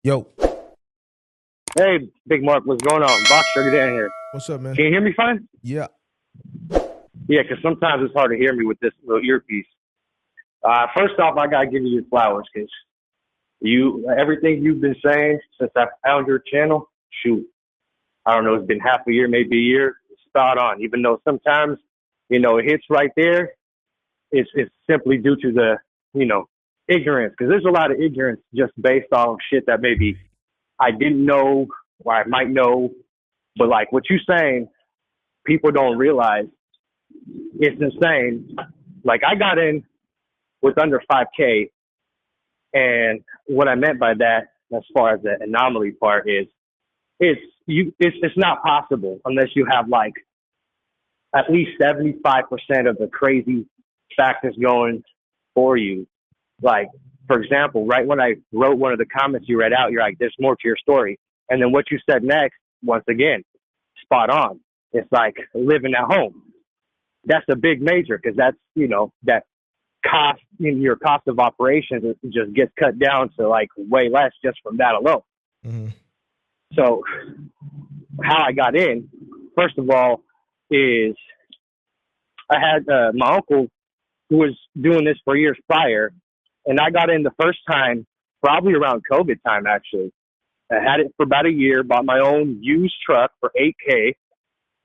Yo, Hey, Big Mark, what's going on? Box Truck Hotline here. what's up, man? Can you hear me fine? Yeah. Yeah, 'cause sometimes it's hard to hear me with this little earpiece. First off, I gotta give you your flowers, 'cause everything you've been saying since I found your channel, shoot, I don't know, it's been half a year, maybe a year, it's spot on. Even though sometimes, it hits right there, it's simply due to the, you know, ignorance, 'cause there's a lot of ignorance just based off shit that maybe I didn't know or I might know, but like what you're saying, people don't realize it's insane. Like I got in with under 5K, and what I meant by that, as far as the anomaly part, is it's not possible unless you have like at least 75% of the crazy factors going for you. Like for example, right when I wrote one of the comments you read out, you're like, "There's more to your story," and then what you said next, once again, spot on. It's like living at home. That's a big major because that's that cost in your cost of operations just gets cut down to like way less just from that alone. Hmm. So how I got in, first of all, is I had my uncle who was doing this for years prior, and I got in the first time probably around COVID time actually. I had it for about a year, bought my own used truck for 8K,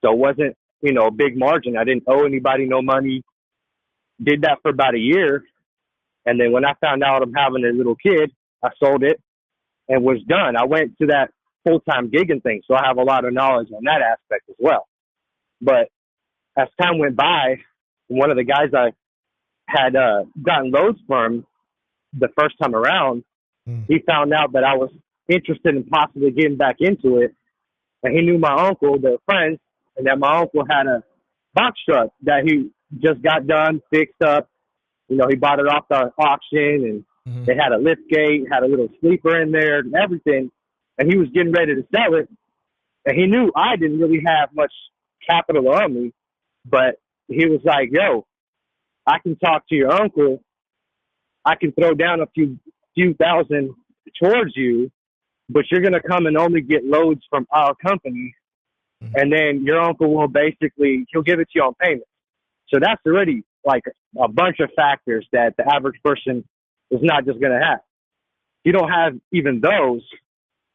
so it wasn't a big margin. I didn't owe anybody no money. Did that for about a year, and then when I found out I'm having a little kid, I sold it and was done. I went to that full time gigging thing, so I have a lot of knowledge on that aspect as well. But as time went by, one of the guys I had gotten loads from the first time around, Mm. he found out that I was interested in possibly getting back into it, and he knew my uncle, their friends, and that my uncle had a box truck that he just got done, fixed up. He bought it off the auction, and Hmm. they had a lift gate, had a little sleeper in there, and everything. And he was getting ready to sell it, and he knew I didn't really have much capital on me, but he was like, "Yo, I can talk to your uncle. I can throw down a few thousand towards you, but you're gonna come and only get loads from our company, and then your uncle will basically he'll give it to you on payment." So that's already like a bunch of factors that the average person is not just gonna have. If you don't have even those,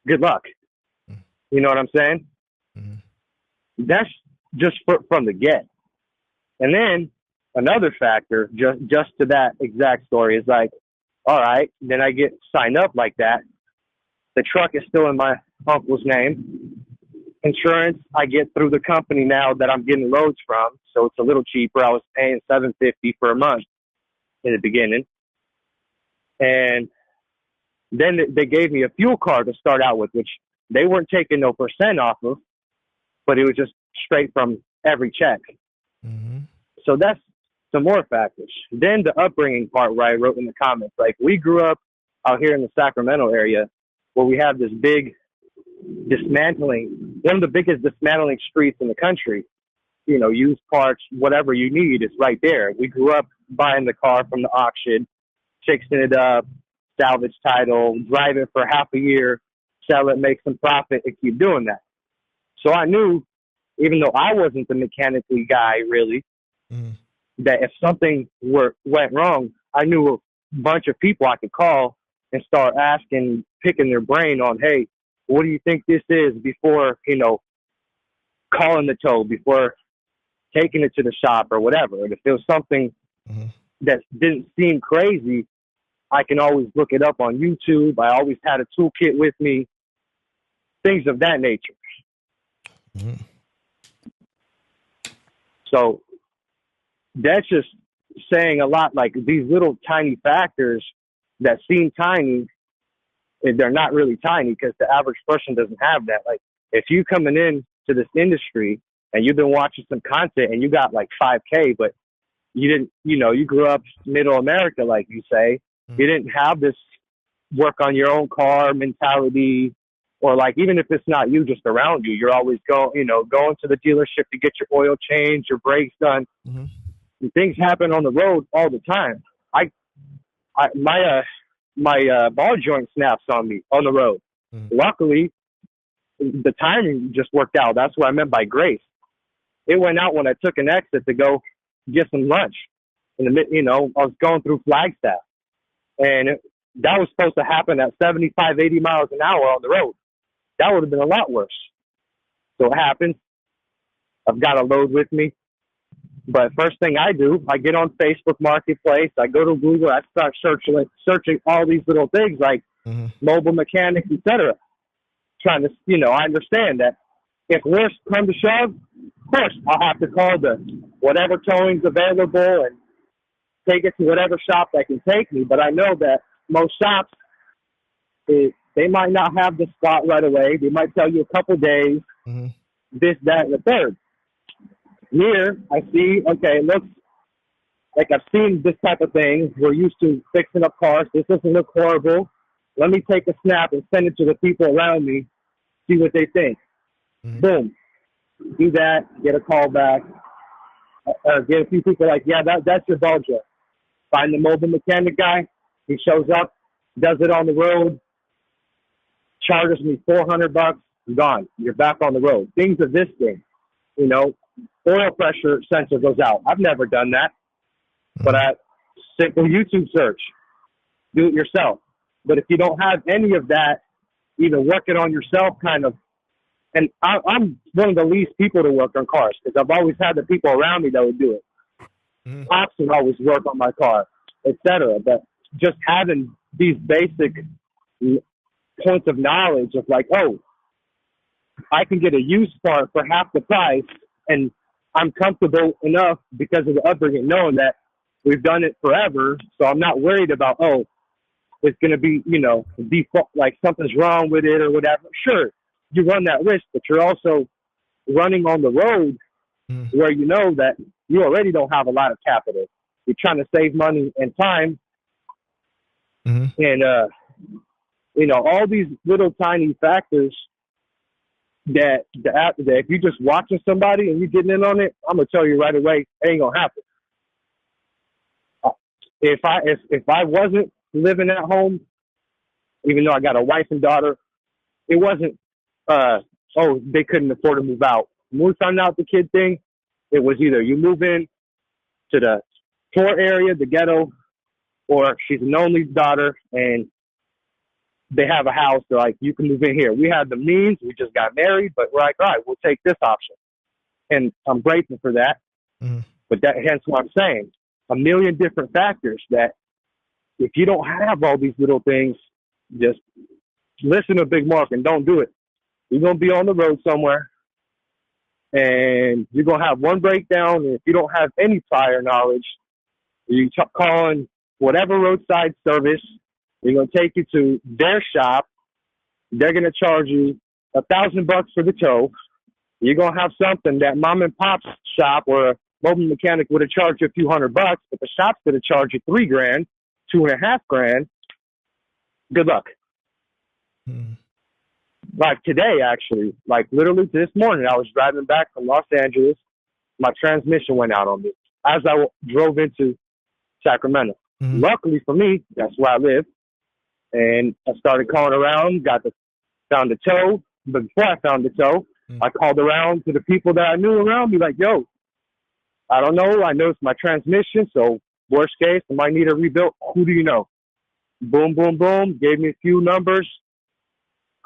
good luck. You know what I'm saying? Hmm. That's just from the get. And then another factor, just to that exact story, is like, all right, then I get signed up like that. The truck is still in my uncle's name. Insurance I get through the company now that I'm getting loads from, so it's a little cheaper. I was paying $750 for a month in the beginning, and then they gave me a fuel card to start out with, which they weren't taking no percent off of, but it was just straight from every check. Hmm. So that's some more factors. Then the upbringing part, where I wrote in the comments, like we grew up out here in the Sacramento area, where we have this big dismantling, one of the biggest dismantling streets in the country. Used parts, whatever you need, is right there. We grew up buying the car from the auction, fixing it up, salvage title, drive it for half a year, sell it, make some profit, and keep doing that. So I knew, even though I wasn't the mechanically guy really, Hmm. that if something went wrong, I knew a bunch of people I could call and start asking, picking their brain on, hey, what do you think this is, before calling the tow, before taking it to the shop or whatever. And if there was something Hmm. that didn't seem crazy, I can always look it up on YouTube. I always had a toolkit with me, things of that nature. Hmm. So that's just saying a lot. Like these little tiny factors that seem tiny, they're not really tiny because the average person doesn't have that. Like if you coming in to this industry and you've been watching some content and you got like 5K, but you didn't, you grew up middle America, like you say, you didn't have this work on your own car mentality, or like even if it's not you, just around you, you're always going to the dealership to get your oil changed, your brakes done. Hmm. And things happen on the road all the time. I my ball joint snaps on me on the road. Luckily, the timing just worked out. That's what I meant by grace. It went out when I took an exit to go get some lunch. I was going through Flagstaff, and that was supposed to happen at 75, 80 miles an hour on the road. That would have been a lot worse. So it happens. I've got a load with me. But first thing I do, I get on Facebook Marketplace. I go to Google. I start searching all these little things like mobile mechanics, etc. Trying to, I understand that if worse come to shove, of course, I'll have to call the whatever towing's available and take it to whatever shop that can take me. But I know that most shops, they might not have the spot right away. They might tell you a couple days, this, that, and the third. Here, I see, okay, it looks like I've seen this type of thing. We're used to fixing up cars. This doesn't look horrible. Let me take a snap and send it to the people around me, see what they think. Boom. Do that, get a call back. Get a few people like, yeah, that's your ball job. Find the mobile mechanic guy. He shows up, does it on the road, charges me $400, gone. You're back on the road. Things of this thing, oil pressure sensor goes out. I've never done that, but a simple YouTube search, do it yourself. But if you don't have any of that, either work it on yourself kind of, and I'm one of the least people to work on cars because I've always had the people around me that would do it. Pops would always work on my car, etc. But just having these basic points of knowledge of like, oh, I can get a used part for half the price, and I'm comfortable enough because of the upbringing knowing that we've done it forever, so I'm not worried about, oh, it's going to be, default, like something's wrong with it or whatever. Sure, you run that risk, but you're also running on the road where you know that you already don't have a lot of capital. You're trying to save money and time. And, all these little tiny factors that if you're just watching somebody and you're getting in on it, I'm going to tell you right away, it ain't going to happen. If I wasn't living at home, even though I got a wife and daughter, it wasn't, they couldn't afford to move out. When we found out the kid thing, it was either you move in to the poor area, the ghetto, or she's an only daughter and they have a house. They're like, you can move in here. We had the means. We just got married, but we're like, all right, we'll take this option. And I'm grateful for that. But hence what I'm saying, a million different factors that if you don't have all these little things, just listen to Big Mark and don't do it. You're going to be on the road somewhere and you're going to have one breakdown. And if you don't have any prior knowledge, you calling whatever roadside service, they're going to take you to their shop. They're going to charge you $1,000 for the tow. You're going to have something that mom and pop's shop or a mobile mechanic would have charged you a few $100, but the shop's going to charge you $3,000, $2,500. Good luck. Like today, actually, like literally this morning, I was driving back from Los Angeles. My transmission went out on me as I drove into Sacramento. Luckily for me, that's where I live. And I started calling around, found the tow. But before I found the tow, I called around to the people that I knew around me, like, yo, I don't know. I noticed my transmission, so worst case, I might need a rebuild. Who do you know? Boom, boom, boom. Gave me a few numbers.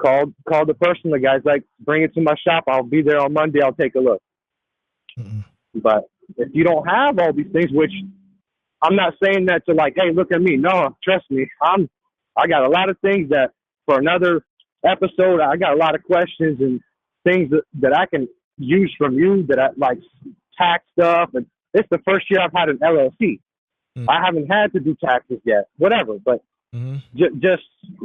Called the person. The guy's like, bring it to my shop. I'll be there on Monday. I'll take a look. But if you don't have all these things, which I'm not saying that to like, hey, look at me. No, trust me. I got a lot of things that for another episode, I got a lot of questions and things that I can use from you that I like tax stuff. And it's the first year I've had an LLC. I haven't had to do taxes yet, whatever. But just,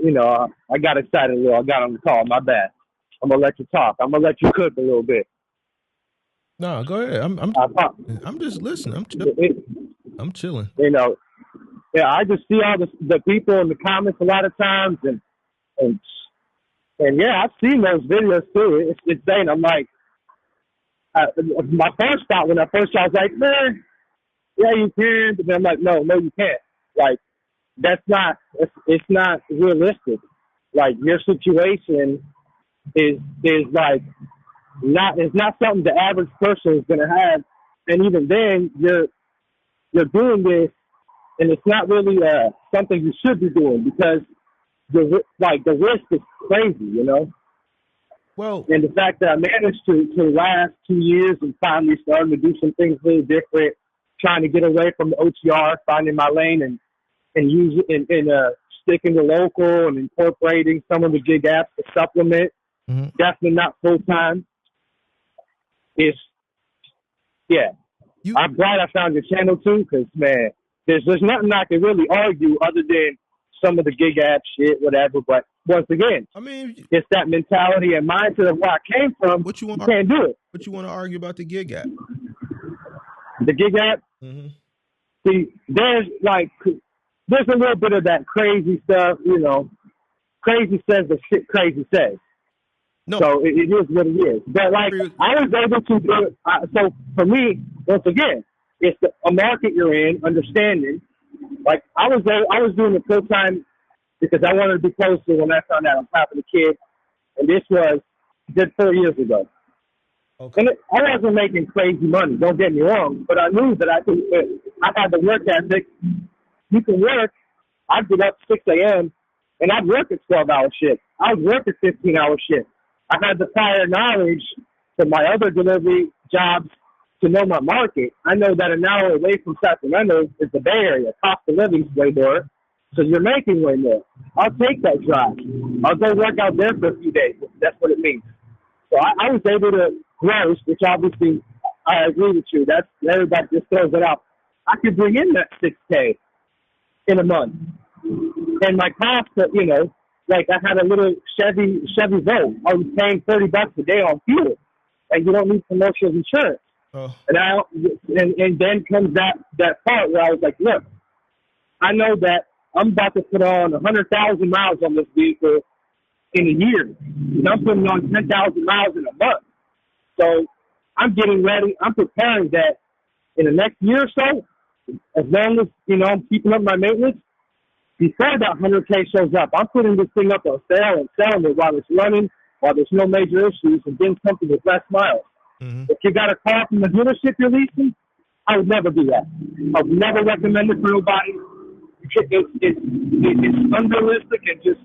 I got excited a little. I got on the call. My bad. I'm going to let you talk. I'm going to let you cook a little bit. No, go ahead. I'm just listening. I'm chilling. Yeah, I just see all the people in the comments a lot of times, and yeah, I've seen those videos too. It's insane. I'm like, my first thought when I first saw, I was like, man, yeah, you can, but then I'm like, no, you can't. Like, that's not, it's not realistic. like your situation is like it's not something the average person is gonna have, and even then you're doing this, and it's not really something you should be doing because the risk is crazy, you know. Well, And the fact that I managed to last 2 years and finally starting to do some things really different, trying to get away from the OTR, finding my lane and use it and sticking to local and incorporating some of the gig apps to supplement. mm-hmm. Definitely not full time. It's I'm glad I found your channel too, because man, there's nothing I can really argue other than some of the gig app shit, whatever. But once again, I mean, it's that mentality and mindset of where I came from. You can't do it. What you want to argue about the gig app? The gig app. Mm-hmm. See, there's a little bit of that crazy stuff, you know. Crazy says the shit crazy says. No. So it is what it is. But like I was able to do it. So for me, once again, it's a market you're in, understanding. Like I was doing it full time because I wanted to be closer when I found out I was having a kid, and this was just 4 years ago. Okay. And I wasn't making crazy money. Don't get me wrong, but I knew that I had the work ethic. You can work. I'd get up 6 a.m. and I'd work at 12-hour shifts. I'd work at 15-hour shifts. I had the prior knowledge from my other delivery jobs to know my market. I know that an hour away from Sacramento is the Bay Area. Cost of living is way more, so you're making way more. I'll take that drive. I'll go work out there for a few days. That's what it means. So I was able to gross, which obviously I agree with you. That's everybody just throws it out. I could bring in that $6K in a month, and my costs, you know, like I had a little Chevy Volt. I was paying $30 a day on fuel, and you don't need commercial insurance. Oh. And then comes that part where I was like, look, I know that I'm about to put on 100,000 miles on this vehicle in a year, and I'm putting on 10,000 miles in a month. So I'm getting ready. I'm preparing that in the next year or so, as long as, you know, I'm keeping up my maintenance, before that 100K shows up, I'm putting this thing up on sale and selling it while it's running, while there's no major issues, and then something with less miles. Mm-hmm. If you got a car from the dealership you're leasing, I would never do that. I would never recommend it for nobody. It's unrealistic and just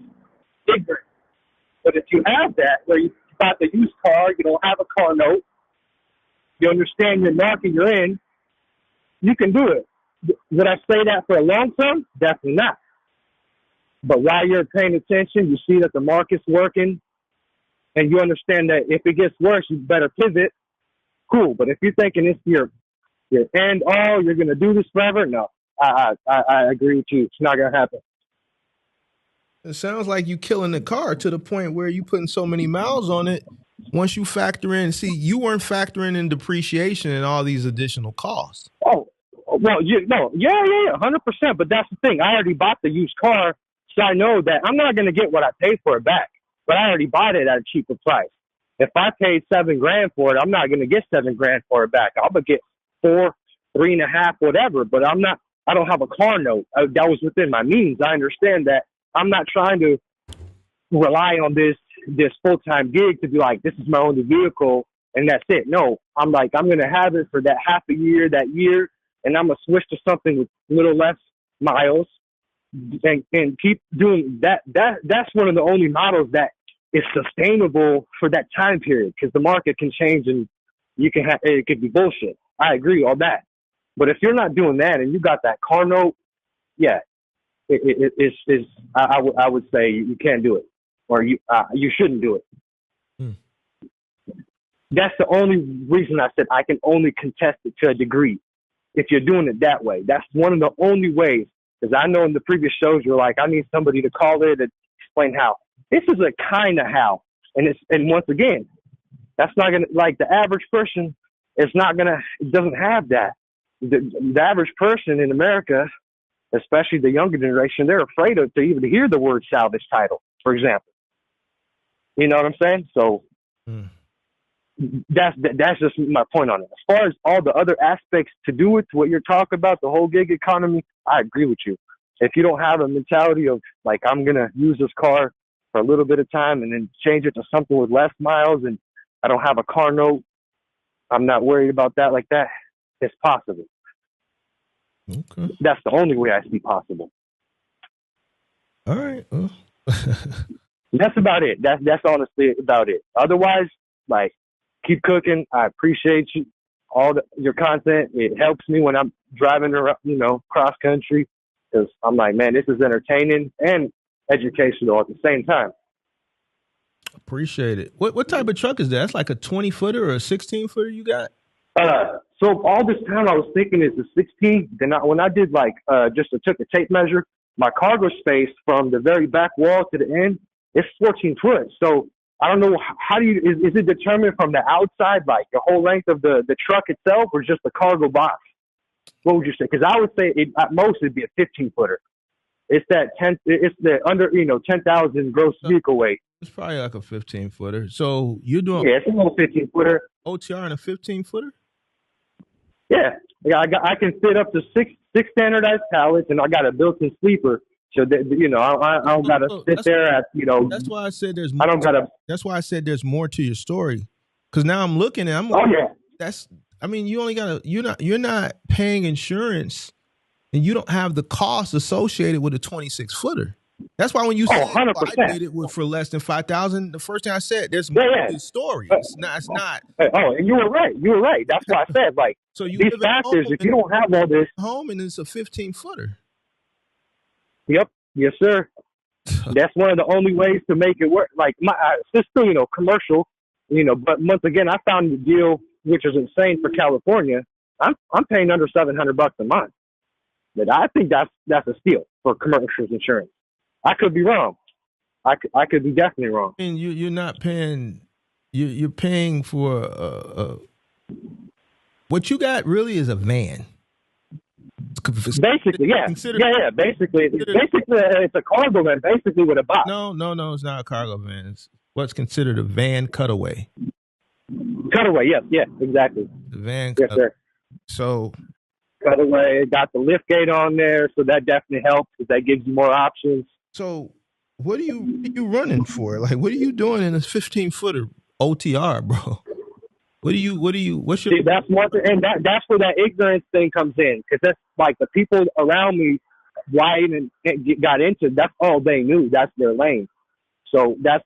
ignorant. But if you have that, where you bought the used car, you don't have a car note, you understand your market you're in, you can do it. Would I say that for a long term? Definitely not. But while you're paying attention, you see that the market's working, and you understand that if it gets worse, you better pivot. Cool. But if you're thinking it's your end all, you're going to do this forever, no. I agree with you. It's not going to happen. It sounds like you killing the car to the point where you putting so many miles on it. Once you factor in, see, you weren't factoring in depreciation and all these additional costs. Oh, well, yeah, 100%. But that's the thing. I already bought the used car, so I know that I'm not going to get what I paid for it back. But I already bought it at a cheaper price. If I paid $7,000 for it, I'm not going to get $7,000 for it back. I'm going to get 4, 3.5, whatever. But I don't have a car note. That was within my means. I understand that. I'm not trying to rely on this full-time gig to be like, this is my only vehicle and that's it. No, I'm like, I'm going to have it for that half a year, that year, and I'm going to switch to something with a little less miles and keep doing that. That's one of the only models that is sustainable for that time period, because the market can change and it could be bullshit. I agree on that. But if you're not doing that and you got that car note, yeah, I would say you can't do it, or you shouldn't do it. That's the only reason I said I can only contest it to a degree. If you're doing it that way, that's one of the only ways. Because I know in the previous shows you're like, I need somebody to call it and explain how. This is a kind of how, and once again, that's not gonna, like, the average person is not gonna, doesn't have that. The average person in America, especially the younger generation, they're afraid to even hear the word salvage title, for example. You know what I'm saying? So that's just my point on it. As far as all the other aspects to do with what you're talking about, the whole gig economy, I agree with you. If you don't have a mentality of like, I'm going to use this car for a little bit of time and then change it to something with less miles, and I don't have a car note, I'm not worried about that like that. It's possible. Okay. That's the only way I see possible. All right. Well. That's about it. That's honestly about it. Otherwise, like, keep cooking. I appreciate you, your content. It helps me when I'm driving around, cross country, because I'm like, man, this is entertaining and educational at the same time. Appreciate it. What type of truck is that? That's like a 20-footer or a 16-footer you got? So all this time I was thinking it's a 16. Then when I did took a tape measure, my cargo space from the very back wall to the end, it's 14 foot. So I don't know, is it determined from the outside, like the whole length of the truck itself, or just the cargo box? What would you say? Because I would say at most it'd be a 15 footer. It's the under 10,000 gross vehicle weight. It's probably like a 15-footer. So you're doing it's a little 15 footer. OTR in a 15-footer? Yeah, I can fit up to six standardized pallets, and I got a built-in sleeper. So that, I don't gotta sit there at That's why I said there's more. That's why I said there's more to your story. Because now I'm looking at. You only gotta. You're not paying insurance, and you don't have the cost associated with a 26-footer. That's why when you said, 100%. I did it for less than 5,000, the first thing I said, there's more to the story. It's not. And you were right. That's why I said, like, so these factors, if you don't have all this. Home and it's a 15-footer. Yep. Yes, sir. That's one of the only ways to make it work. Like, it's still, commercial, but once again, I found the deal, which is insane for California. I'm paying under $700 a month. But I think that's a steal for commercial insurance. I could be wrong. I could be definitely wrong. And you're not paying. You're paying for what you got. Really is a van. Basically, yeah. Basically, it's a cargo van. Basically, with a box. No, it's not a cargo van. It's what's considered a van cutaway. Cutaway, yeah, exactly. The van. Yes, sir. So. Cutaway, got the lift gate on there, so that definitely helps because that gives you more options. So, what are you running for? Like, what are you doing in a 15-footer OTR, bro? What's your? See, that's one thing, and that's where that ignorance thing comes in, because that's like the people around me, why I even got into. That's all they knew. That's their lane. So that's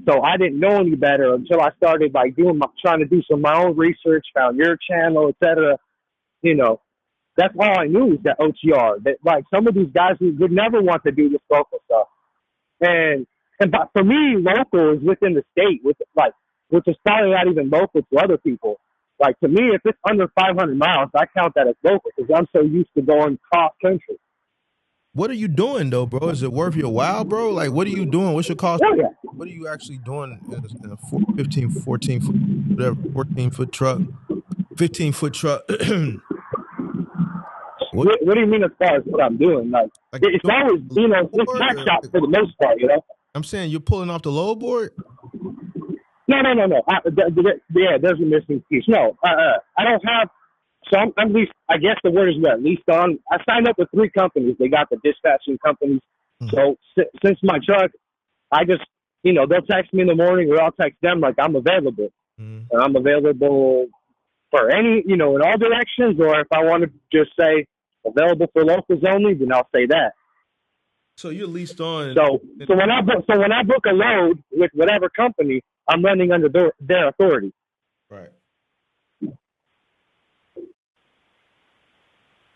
So I didn't know any better until I started like trying to do some of my own research, found your channel, etc. That's all I knew is that OTR. That like some of these guys who would never want to do this local stuff, but for me, local is within the state, which is probably not even local to other people. Like to me, if it's under 500 miles, I count that as local because I'm so used to going cross country. What are you doing though, bro? Is it worth your while, bro? Like, what are you doing? What's your cost? Yeah. What are you actually doing in a 15, 14 foot, whatever, 14-foot truck, 15-foot truck? What do you mean as far as what I'm doing? Like it's always, it's tax shop for the most part, I'm saying you're pulling off the load board? No. There's a missing piece. No, I don't have. So I'm at least, I guess the word is what, least on. I signed up with 3 companies. They got the dispatching companies. So since my truck, I just, they'll text me in the morning or I'll text them like I'm available. And I'm available for any, in all directions, or if I want to just say available for locals only, then I'll say that. So you're leased on. So when I book a load with whatever company, I'm running under their authority. Right.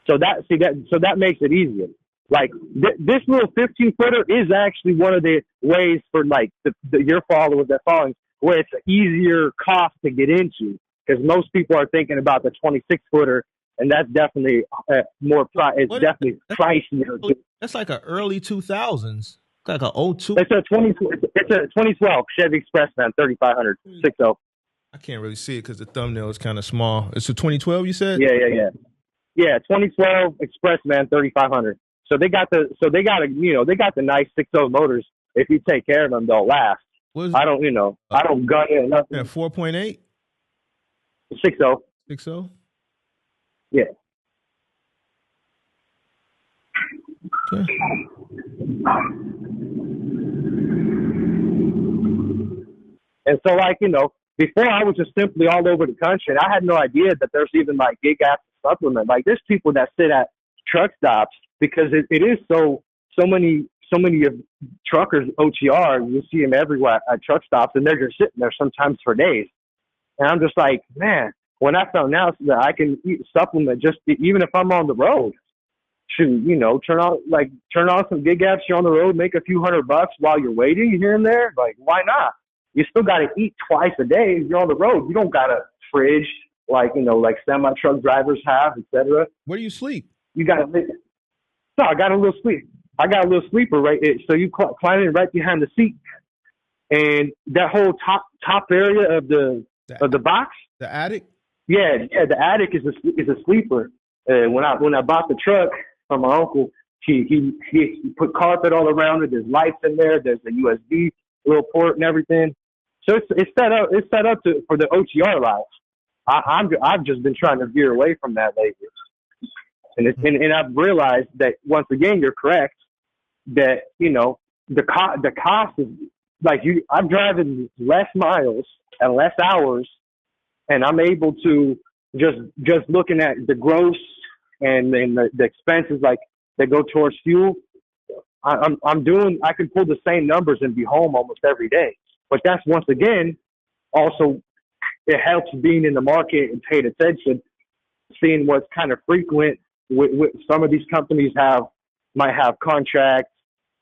So that makes it easier. Like this little 15-footer is actually one of the ways for like your followers that following where it's an easier cost to get into, because most people are thinking about the 26-footer, and that's definitely more. It's definitely pricier. That's like an early 2000s, like a 02. It's a 2012 Chevy Expressman 3500 60. I can't really see it because the thumbnail is kind of small. It's a 2012, you said? Yeah, 2012 Expressman 3500. So they got the nice 6.0 motors. If you take care of them, they'll last. I don't gun it or nothing. 4.8? 6.0. 6.0? Yeah. Okay. And so, like, before I was just simply all over the country, and I had no idea that there's even like gig app supplement. Like, there's people that sit at truck stops because it is so many of truckers OTR. You see them everywhere at truck stops, and they're just sitting there sometimes for days. And I'm just like, man, when I found out that I can eat supplement just even if I'm on the road, shoot, turn on some gig apps. You're on the road, make a few $100 while you're waiting here and there. Like, why not? You still got to eat twice a day. You're on the road. You don't got a fridge like semi truck drivers have, etc. Where do you sleep? You got to. No, I got a little sleep. I got a little sleeper so you climb in right behind the seat, and that whole top area of the box, the attic. Yeah, the attic is a sleeper. When I bought the truck from my uncle, he put carpet all around it. There's lights in there. There's a USB little port and everything. So it's set up for the OTR life. I've just been trying to veer away from that lately, and I've realized that once again you're correct that the cost is like I'm driving less miles and less hours, and I'm able to just looking at the gross and the expenses like that go towards fuel. I can pull the same numbers and be home almost every day. But that's once again also it helps being in the market and paying attention, seeing what's kind of frequent. With some of these companies might have contracts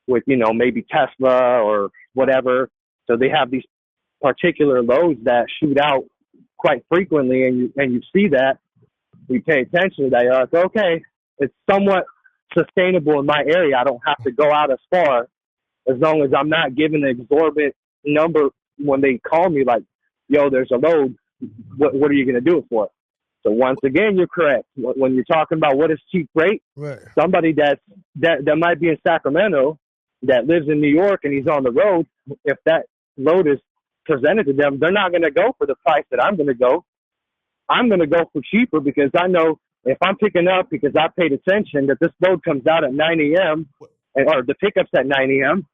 with maybe Tesla or whatever, so they have these particular loads that shoot out quite frequently, and you see that, you pay attention to that. You're like, okay, it's somewhat sustainable in my area. I don't have to go out as far, as long as I'm not giving an exorbitant number when they call me like, yo, there's a load. What are you going to do it for? So once again, you're correct. When you're talking about what is cheap rate, right. Somebody that might be in Sacramento that lives in New York and he's on the road, if that load is presented to them, they're not going to go for the price that I'm going to go. I'm going to go for cheaper because I know if I'm picking up because I paid attention that this load comes out at 9 a.m. or the pickup's at 9 a.m.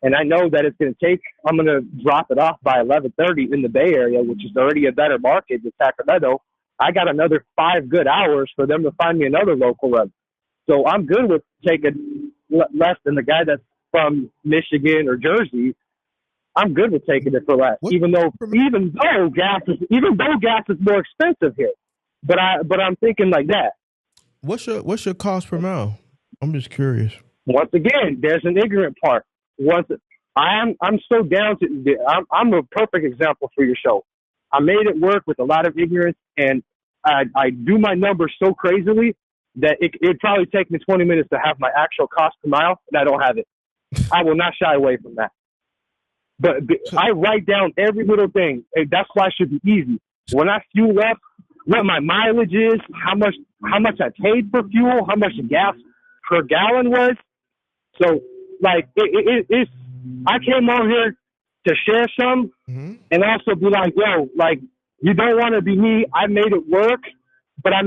and I know that I'm going to drop it off by 11:30 in the Bay Area, which is already a better market than Sacramento. I got another 5 good hours for them to find me another local run. So I'm good with taking less than the guy that's from Michigan or Jersey. I'm good with taking it for less, even though gas is more expensive here. But I'm thinking like that. What's your cost per mile? I'm just curious. Once again, there's an ignorant part. I'm so down to. I'm a perfect example for your show. I made it work with a lot of ignorance, and I do my numbers so crazily that it'd probably take me 20 minutes to have my actual cost per mile, and I don't have it. I will not shy away from that. But I write down every little thing. And that's why it should be easy. When I fuel up, what my mileage is, how much I paid for fuel, how much the gas per gallon was. So, like, it's I came on here to share some and also be like, yo, like, you don't want to be me. I made it work, but I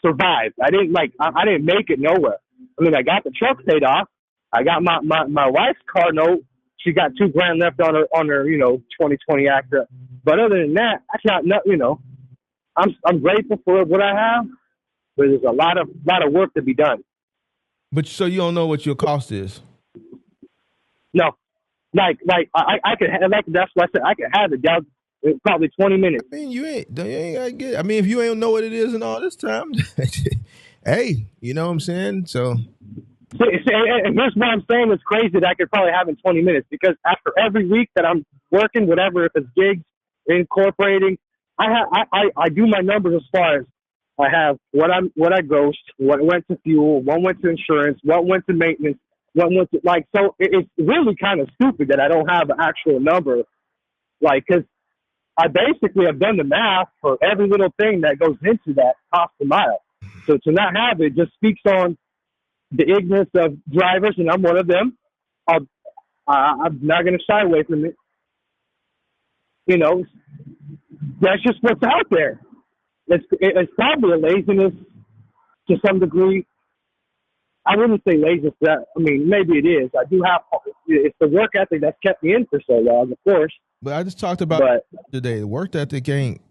survived. I didn't make it nowhere. I mean, I got the truck paid off. I got my wife's car note. She got $2,000 left on her 2020 Acura. But other than that, I'm grateful for what I have, but there's a lot of work to be done. But so you don't know what your cost is? No, like I could that's why I said I could have it down in probably 20 minutes. I mean, you ain't gotta get it. I mean, if you ain't know what it is in all this time, hey, you know what I'm saying? So. And here's what I'm saying is crazy that I could probably have in 20 minutes, because after every week that I'm working, whatever, if it's gigs, incorporating, I do my numbers as far as I have what I grossed, what went to fuel, what went to insurance, what went to maintenance, what went to so it's really kind of stupid that I don't have an actual number, because I basically have done the math for every little thing that goes into that cost per mile. So to not have it just speaks on the ignorance of drivers, and I'm one of them. I'm not going to shy away from it. That's just what's out there. It's probably a laziness to some degree. I wouldn't say laziness. I mean, maybe it is. I do have it's the work ethic that's kept me in for so long, of course. But I just talked about today. The work ethic ain't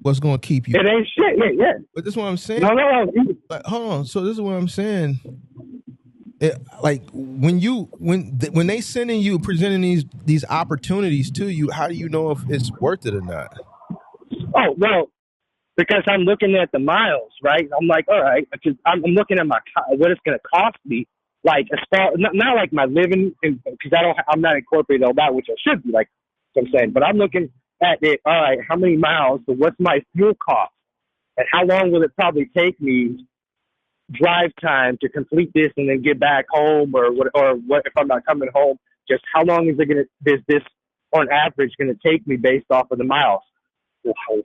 what's going to keep you. It ain't shit. Yeah. But this is what I'm saying. No. But hold on. So this is what I'm saying. Like when they sending you, presenting these opportunities to you, how do you know if it's worth it or not? Oh, well, because I'm looking at the miles, right? I'm like, all right, because I'm looking at what it's going to cost me. Like, as far not like my living, because I'm not incorporating all that, which I should be, like I'm saying. But I'm looking at it. All right, how many miles? So what's my fuel cost, and how long will it probably take me drive time to complete this and then get back home, or what if I'm not coming home? Just how long is this on average going to take me based off of the miles?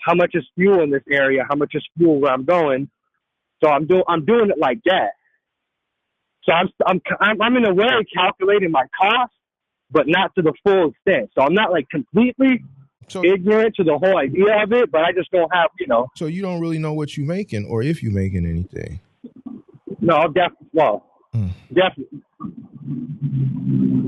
How much is fuel in this area? How much is fuel where I'm going? So I'm doing it like that. So I'm in a way calculating my costs, but not to the full extent. So I'm not like completely ignorant to the whole idea of it, but I just don't have, So you don't really know what you're making or if you're making anything. No, definitely.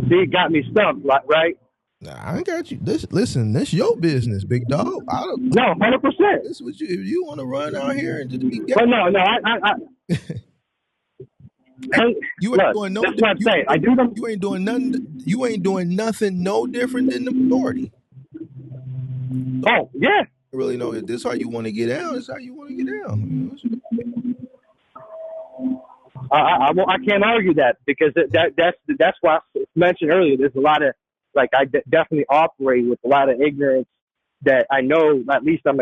See, it got me stumped, right? Nah, I got you. Listen, this your business, big dog. No, 100%. This is what if you want to run out here and just be. But no, you ain't doing no. That's what I'm saying. I do them. You ain't doing nothing. You ain't doing nothing no different than the majority. Oh yeah. I really know if this is how you want to get down. This is how you want to get down. I can't argue that because that's why I mentioned earlier. There's a lot of I definitely operate with a lot of ignorance that I know. At least I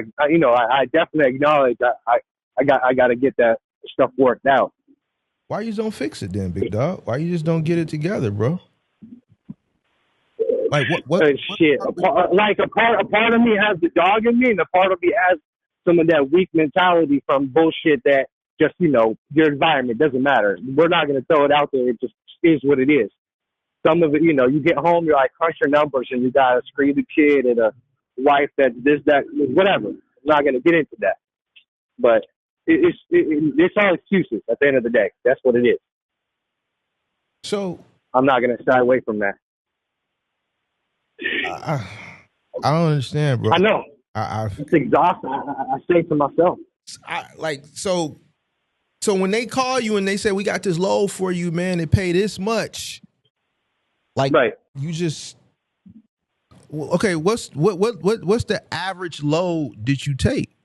definitely acknowledge that I got to get that stuff worked out. Why you don't fix it then, big dog? Why you just don't get it together, bro? Like what shit? A part of me has the dog in me, and a part of me has some of that weak mentality from bullshit that just your environment doesn't matter. We're not going to throw it out there. It just is what it is. Some of it, you get home, you're like, crunch your numbers, and you got a screaming kid and a wife that whatever. I'm not going to get into that. But it's all excuses at the end of the day. That's what it is. So I'm not going to shy away from that. I don't understand, bro. I know. It's exhausting. I say to myself. So when they call you and they say, we got this load for you, man, they pay this much. Right. You just okay. What's the average load did you take?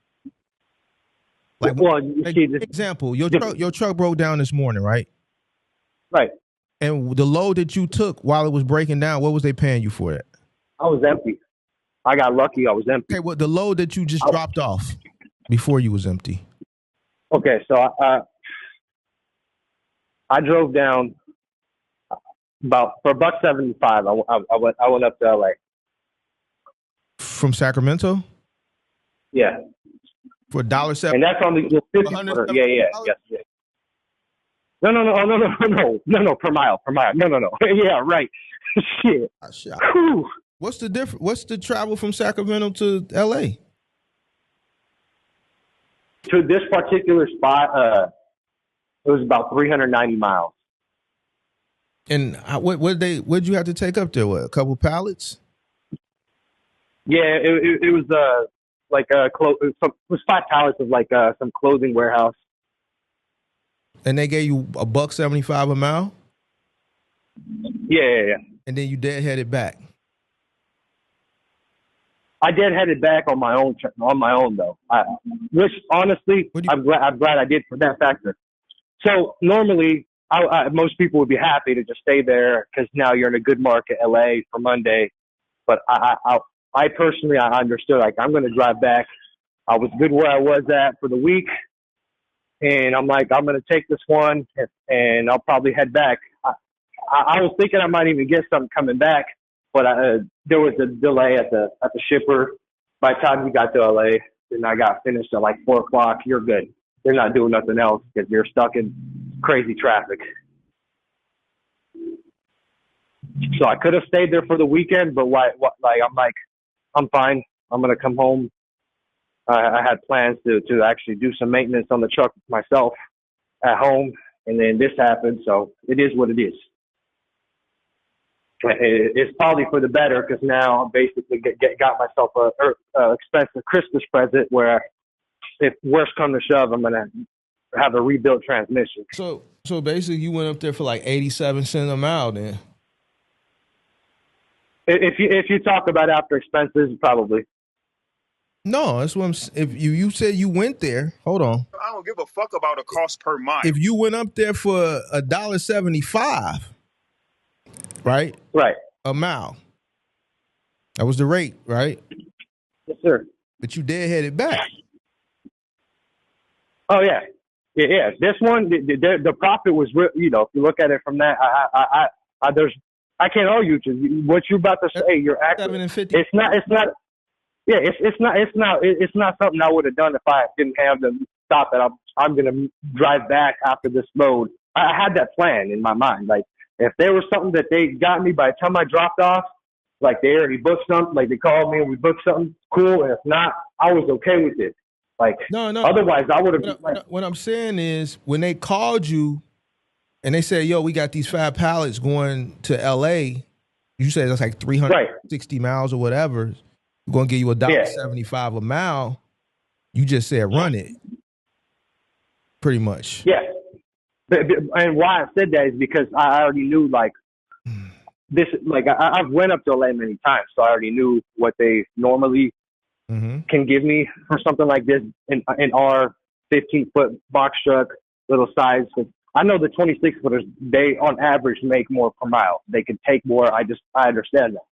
Example, your truck broke down this morning, right? Right. And the load that you took while it was breaking down, what was they paying you for that? I was empty. I got lucky. I was empty. Okay, well, the load that you just dropped off before you was empty. Okay, so I drove down about for $1.75. I went up to LA from Sacramento. Yeah, for $1.70, and that's on the 50. Yeah. No, per mile. No. Yeah, right. Shit. What's the difference? What's the travel from Sacramento to LA? To this particular spot, it was about 390 miles. And what'd you have to take up there? What, a couple pallets? Yeah, it was it was 5 pallets of some clothing warehouse. And they gave you $1.75 a mile? Yeah. And then you deadheaded back. I deadheaded back on my own though. Which honestly, I'm glad I did for that factor. So normally, most people would be happy to just stay there because now you're in a good market, LA, for Monday. But I personally, I understood I'm going to drive back. I was good where I was at for the week. And I'm like, I'm going to take this one and I'll probably head back. I was thinking I might even get something coming back, but there was a delay at the shipper. By the time you got to LA and I got finished at 4:00, you're good. They're not doing nothing else because you're stuck in crazy traffic. So I could have stayed there for the weekend, but I'm fine. I'm going to come home. I had plans to actually do some maintenance on the truck myself at home, and then this happened. So it is what it is. It's probably for the better because now I basically got myself a expensive Christmas present where if worse come to shove, I'm gonna have a rebuilt transmission. So basically, you went up there for like 87 cents a mile, then. If you talk about after expenses, probably. No, that's what I'm. If you said you went there, hold on. I don't give a fuck about a cost per mile. If you went up there for $1.75, right? Right. A mile. That was the rate, right? Yes, sir. But you deadheaded back. Oh yeah. This one, the profit was real. You know, if you look at it from that, I can't argue with you. What you're about to say, you're accurate. It's not. Yeah, it's not something I would have done if I didn't have the thought that I'm going to drive back after this load. I had that plan in my mind. Like if there was something that they got me by the time I dropped off, like they already booked something, like they called me and we booked something, cool. And if not, I was okay with it. Like no. Otherwise, I would have. What I'm saying is when they called you and they said, "Yo, we got these 5 pallets going to L.A." You said that's like 360 miles or whatever. We're going to give you $1.75 a mile. You just said run it. Pretty much. Yeah. And why I said that is because I already knew like this, like I've went up to LA many times. So I already knew what they normally can give me for something like this in our 15-foot box truck, little size. I know the 26-footers, they on average make more per mile. They can take more. I understand that.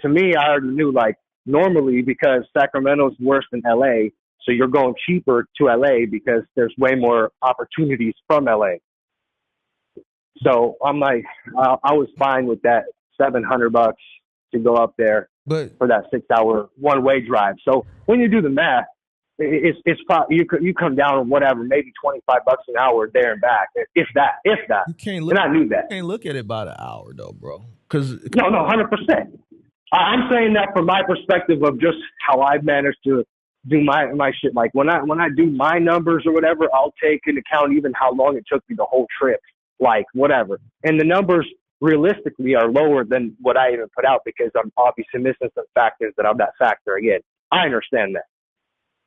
To me, I already knew like normally because Sacramento's worse than LA, so you're going cheaper to LA because there's way more opportunities from LA. So I'm like, I was fine with that $700 to go up there for that 6-hour one-way drive. So when you do the math, it's probably you come down on whatever, maybe $25 an hour there and back, if that. You can't look. And I knew that. You can't look at it by the hour though, bro. Because no, 100%. I'm saying that from my perspective of just how I've managed to do my shit. Like when I do my numbers or whatever, I'll take into account even how long it took me the whole trip, like whatever. And the numbers realistically are lower than what I even put out because I'm obviously missing some factors that I'm not factoring in. I understand that.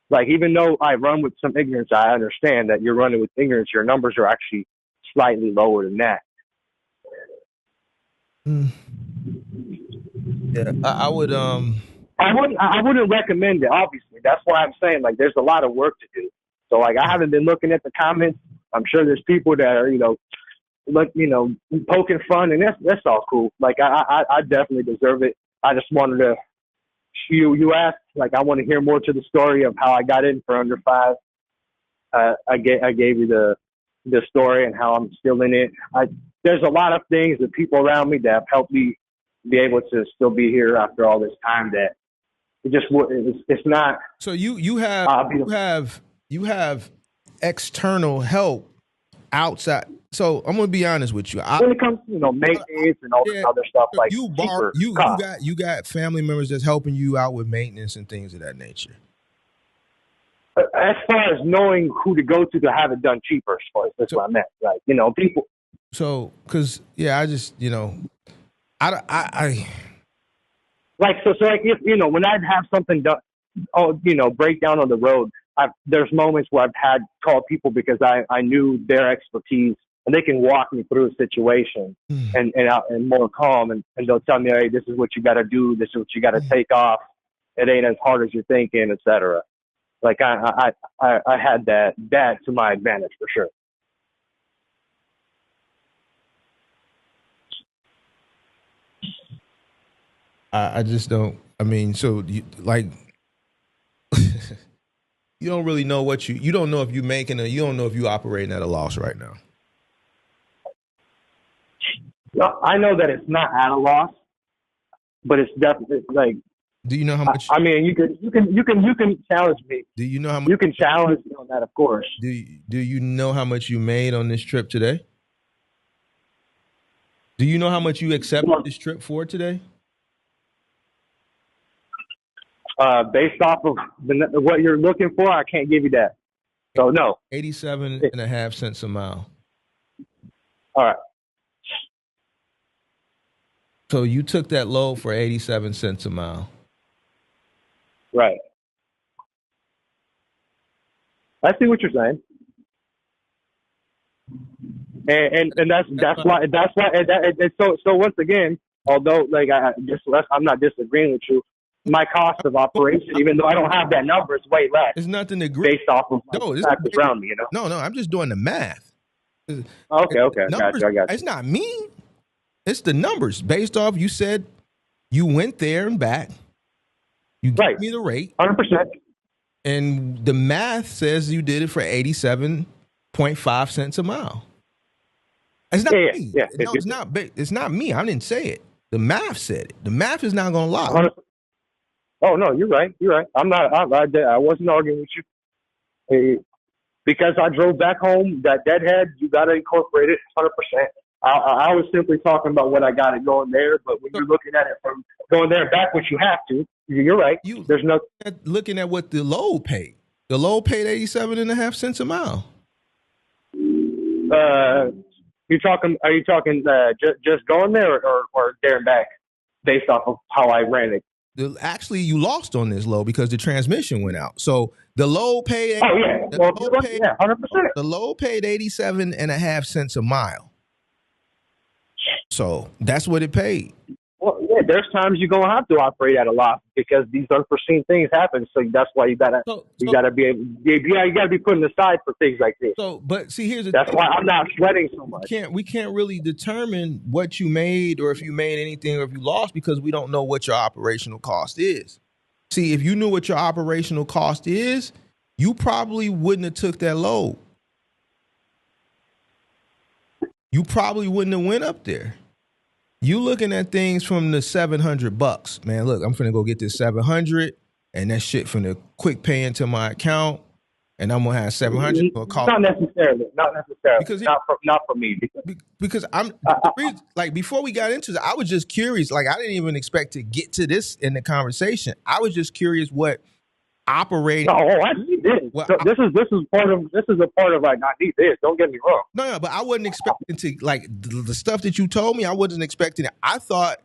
Like even though I run with some ignorance, I understand that you're running with ignorance. Your numbers are actually slightly lower than that. Yeah, I wouldn't recommend it. Obviously, that's why I'm saying like there's a lot of work to do. So like I haven't been looking at the comments. I'm sure there's people that are poking fun, and that's all cool. Like I definitely deserve it. I just wanted to. You asked like I want to hear more to the story of how I got in for under 5. I gave you the story and how I'm still in it. There's a lot of things that people around me that have helped me be able to still be here after all this time that it's not. So you have external help outside. So I'm gonna be honest with you. When it comes to maintenance and all this other stuff, like you got family members that's helping you out with maintenance and things of that nature. As far as knowing who to go to have it done cheaper, that's what I meant. Like people. So because I just I like so like if when I'd have something done, break down on the road. There's moments where I've had called people because I knew their expertise and they can walk me through a situation and more calm and they'll tell me, hey, this is what you got to do, this is what you got to take off. It ain't as hard as you're thinking, etc. Like I had that to my advantage for sure. I just don't. I mean, so you like. You don't really know what you don't know if you're making you don't know if you're operating at a loss right now. No, I know that it's not at a loss, but it's definitely like. Do you know how much? I mean, you can challenge me. Do you know how much? You can challenge me on that, of course. Do you know how much you made on this trip today? Do you know how much you accepted this trip for today? Based off of what you're looking for, I can't give you that. So no. 87.5 cents a mile. All right. So you took that load for 87 cents a mile. Right. I see what you're saying. And that's why and so once again, although like I'm not disagreeing with you, my cost of operation, even though I don't have that number, is way less. It's nothing to agree based off of factors around me, No, I'm just doing the math. Okay, numbers, I got you. It's not me. It's the numbers based off. You said you went there and back. You gave me the rate, 100%, and the math says you did it for 87.5 cents a mile. It's not me. Yeah. No, it's not. It's not me. I didn't say it. The math said it. The math is not going to lie. Oh no, you're right. I'm not. I wasn't arguing with you. Because I drove back home. That deadhead, you got to incorporate it 100%. I was simply talking about what I got it going there, but when you're looking at it from going there and back, which you have to, you're right. There's no looking at what the load paid. The load paid 87.5 cents a mile. Are you talking just going there or there and back based off of how I ran it? Actually, you lost on this load because the transmission went out. So the load paid. Oh yeah, 100%. The load paid 87.5 cents a mile. So that's what it paid. Well, yeah, there's times you're gonna have to operate at a loss because these unforeseen things happen. So that's why you gotta be able, you gotta be putting aside for things like this. So, but see, that's why I'm not sweating so much. We can't really determine what you made or if you made anything or if you lost because we don't know what your operational cost is. See, if you knew what your operational cost is, you probably wouldn't have took that load. You probably wouldn't have went up there. You looking at things from the $700, man. Look, I'm finna go get this 700, and that shit finna quick pay into my account, and I'm gonna have 700. Not necessarily. Because not for me. Because like before we got into it, I was just curious. Like I didn't even expect to get to this in the conversation. I was just curious what operating. Oh, I need this. Well, so this is a part of like I need this. Don't get me wrong. No, but I wasn't expecting to like the stuff that you told me. I wasn't expecting it. I thought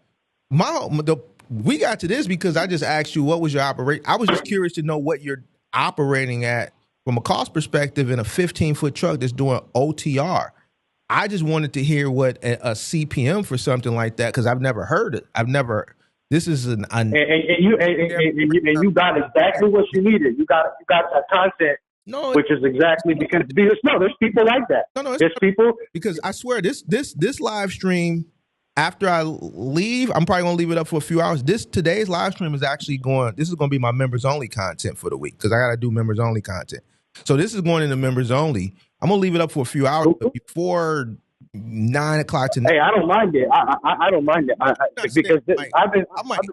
we got to this because I just asked you what was your operate. I was just curious to know what you're operating at from a cost perspective in a 15-foot truck that's doing OTR. I just wanted to hear what a CPM for something like that because I've never heard it. This is and you got exactly what you needed. You got that content, which is exactly because there's people like that. There's people because I swear this live stream after I leave, I'm probably gonna leave it up for a few hours. Today's live stream is actually this is gonna be my members only content for the week because I gotta do members only content. So this is going into members only. I'm gonna leave it up for a few hours before 9 o'clock tonight. Hey, I don't mind it. I don't mind it because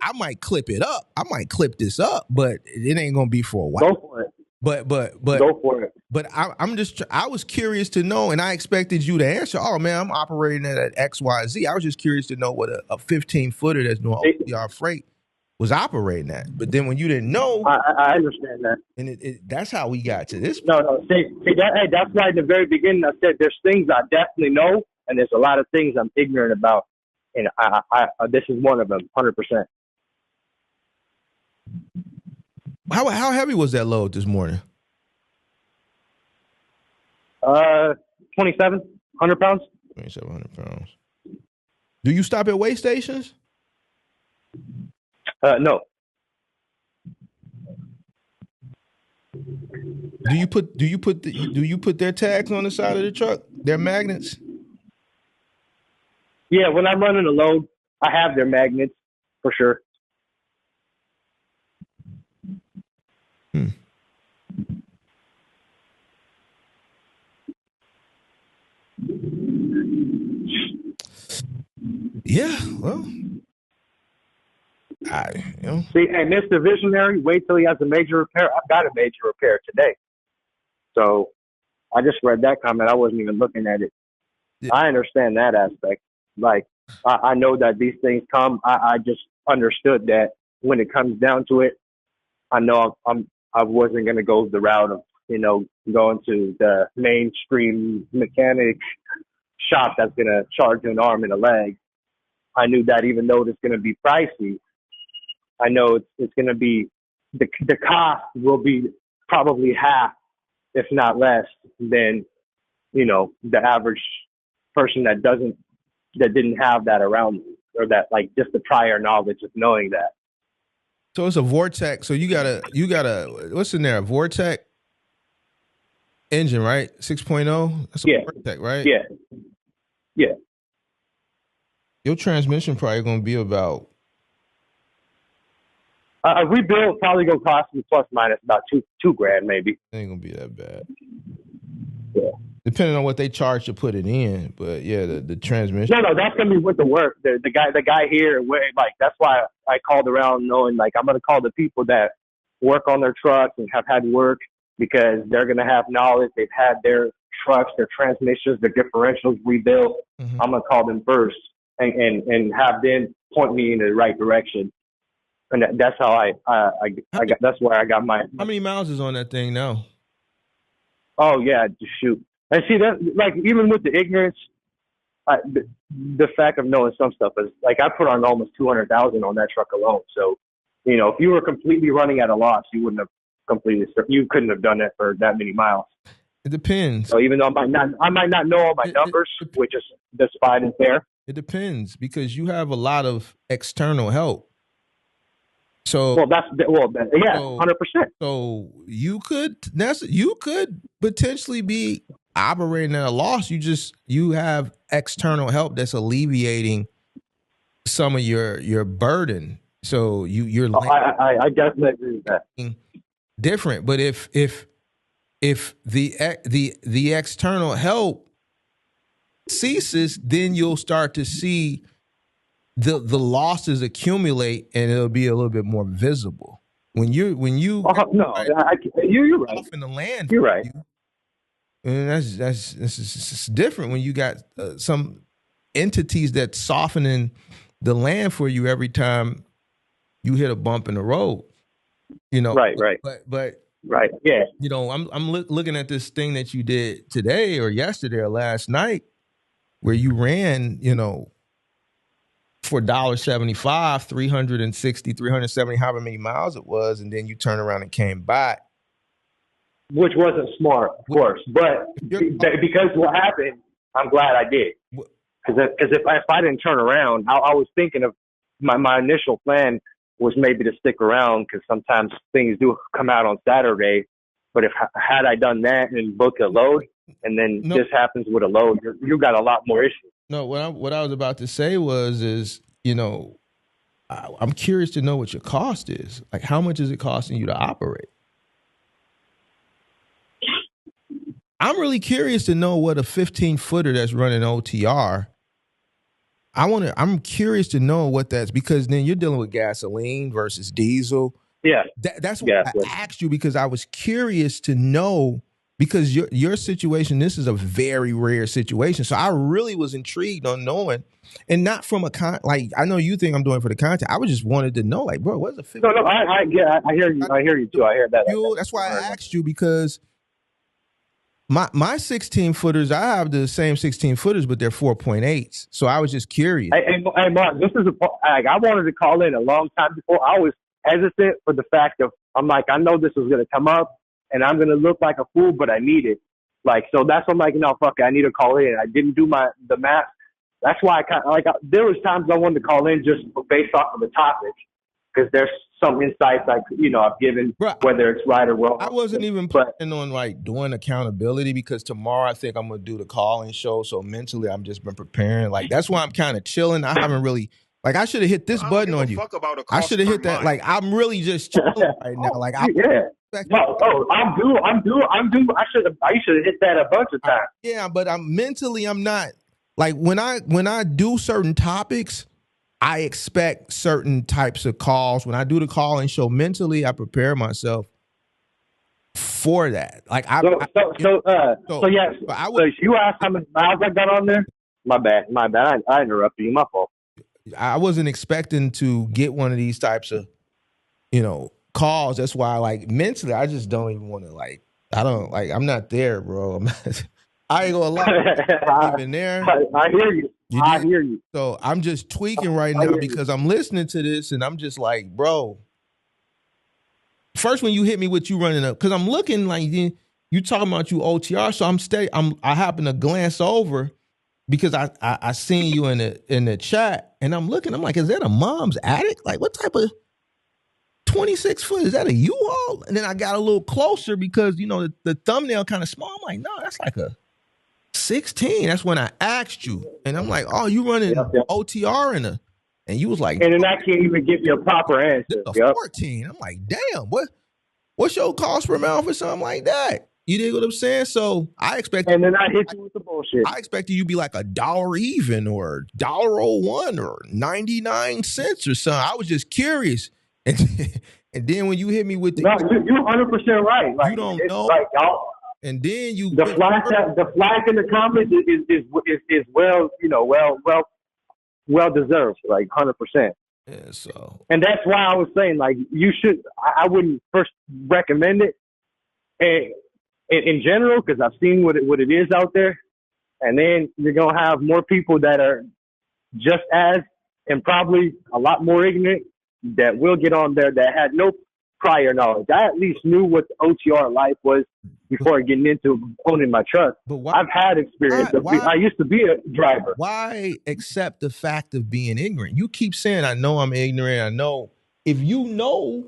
I might clip it up. I might clip this up, but it ain't gonna be for a while. Go for it. But go for it. But I was curious to know, and I expected you to answer. Oh man, I'm operating at XYZ. I was just curious to know what a 15-footer that's doing OTR freight was operating at. But then when you didn't know, I understand that, and that's how we got to this. No. See that's why in the very beginning I said there's things I definitely know, and there's a lot of things I'm ignorant about, and I this is one of them, 100%. How heavy was that load this morning? 2,700 pounds. 2,700 pounds. Do you stop at weigh stations? No. Do you put their tags on the side of the truck? Their magnets? Yeah, when I'm running a load, I have their magnets for sure. Yeah, well, See, hey, Mr. Visionary, wait till he has a major repair. I've got a major repair today. So I just read that comment. I wasn't even looking at it. Yeah. I understand that aspect. Like, I know that these things come. I just understood that when it comes down to it, I know I wasn't going to go the route of, going to the mainstream mechanic shop that's going to charge you an arm and a leg. I knew that even though it's going to be pricey, I know it's going to be the cost will be probably half, if not less, than the average person that didn't have that around me, or that like just the prior knowledge of knowing that. So it's a Vortex. So you got a what's in there? A Vortex engine, right? 6.0. That's a Vortex, right? Yeah. Your transmission probably gonna be about a rebuild probably gonna cost me plus minus about $2,000 maybe. It ain't gonna be that bad. Yeah. Depending on what they charge to put it in, but yeah, the transmission. No, that's gonna be with the work. The guy here, like that's why I called around, knowing like I'm gonna call the people that work on their trucks and have had work, because they're gonna have knowledge. They've had their trucks, their transmissions, their differentials rebuilt. Mm-hmm. I'm gonna call them first and have them point me in the right direction. And that's how I got. That's where I got my. How many miles is on that thing now? Oh yeah, shoot. And see that, like, even with the ignorance, the fact of knowing some stuff is like I put on almost 200,000 on that truck alone. So, if you were completely running at a loss, you couldn't have done that for that many miles. It depends. So even though I might not know all my numbers, which is despite and fair. It depends, because you have a lot of external help. So 100%. So you could potentially be operating at a loss. You have external help that's alleviating some of your burden. So you're. I definitely agree with that. Different, but if the external help ceases, then you'll start to see the losses accumulate, and it'll be a little bit more visible when you you're right. off in the land. You're right. And that's different when you got some entities that softening the land for you every time you hit a bump in the road. Right. But right, yeah. I'm looking at this thing that you did today or yesterday or last night, where you ran, for $1.75, 370, however many miles it was, and then you turn around and came back. Which wasn't smart, of course. But because what happened, I'm glad I did. Because if I didn't turn around, I was thinking of my initial plan was maybe to stick around, because sometimes things do come out on Saturday. But had I done that and booked a load, and then this happens with a load, you got a lot more issues. No, what I was about to say is I'm curious to know what your cost is. Like, how much is it costing you to operate? I'm really curious to know what a 15-footer that's running OTR. I'm curious to know what that's, because then you're dealing with gasoline versus diesel. Yeah. That's why I asked you, because I was curious to know, because your situation, this is a very rare situation. So I really was intrigued on knowing, and not from like, I know you think I'm doing it for the content. I was just wanted to know, like, bro, what's a 15? No, I hear you. I hear you too. I hear that. That's why I asked you, because my 16 footers, I have the same 16 footers, but they're 4.8s. So I was just curious. Hey, Mark, this is I wanted to call in a long time before. I was hesitant for the fact of, I'm like, I know this is going to come up and I'm going to look like a fool, but I need it. Like, so that's why I'm like, no, fuck it, I need to call in. I didn't do the math. That's why there was times I wanted to call in just based off of the topic, because there's some insights I've given, whether it's right or wrong. I wasn't even planning on like doing accountability, because tomorrow I think I'm going to do the call-in show. So mentally, I've just been preparing. Like, that's why I'm kind of chilling. I haven't really, like, I should have hit this button on you. I should have hit that. Like, I'm really just chilling right now. Like, I'm due. I should have hit that a bunch of times. Yeah, but I'm not, like, when I do certain topics, I expect certain types of calls. When I do the call-in show, mentally, I prepare myself for that. Like, you asked how many miles I got on there? My bad. I interrupted you. My fault. I wasn't expecting to get one of these types of, calls. That's why, like, mentally, I just don't even want to, like, I'm not there, bro. I ain't gonna lie. I'm not even there. I hear you. I hear you. So I'm just tweaking right now because I'm listening to this and I'm just like, bro. First, when you hit me with you running up, because I'm looking like you talking about you OTR, so I happen to glance over because I seen you in the chat and I'm looking. I'm like, is that a mom's attic? Like, what type of 26 foot is that a U-Haul? And then I got a little closer because the thumbnail kind of small. I'm like, no, that's like a 16. That's when I asked you, and I'm like, oh, you running OTR and you was like, and then I can't even give you a proper answer. A 14. I'm like, damn, what's your cost per mile for something like that? You dig what I'm saying? So I expect, and then I hit you with the bullshit. I expected you to be like $1 even or $1.01 or 99 cents or something. I was just curious, and then when you hit me with you're 100% right. Like, you don't know, like y'all. And then the flag in the comments is well deserved, like 100%. Yeah, so. And that's why I was saying, like, you should. I wouldn't first recommend it, and in general, because I've seen what it is out there, and then you're gonna have more people that are just as and probably a lot more ignorant that will get on there that had no prior knowledge. I at least knew what the OTR life was before getting into owning my truck. But I've had experience. I used to be a driver. Why accept the fact of being ignorant? You keep saying, I know I'm ignorant. I know. If you know,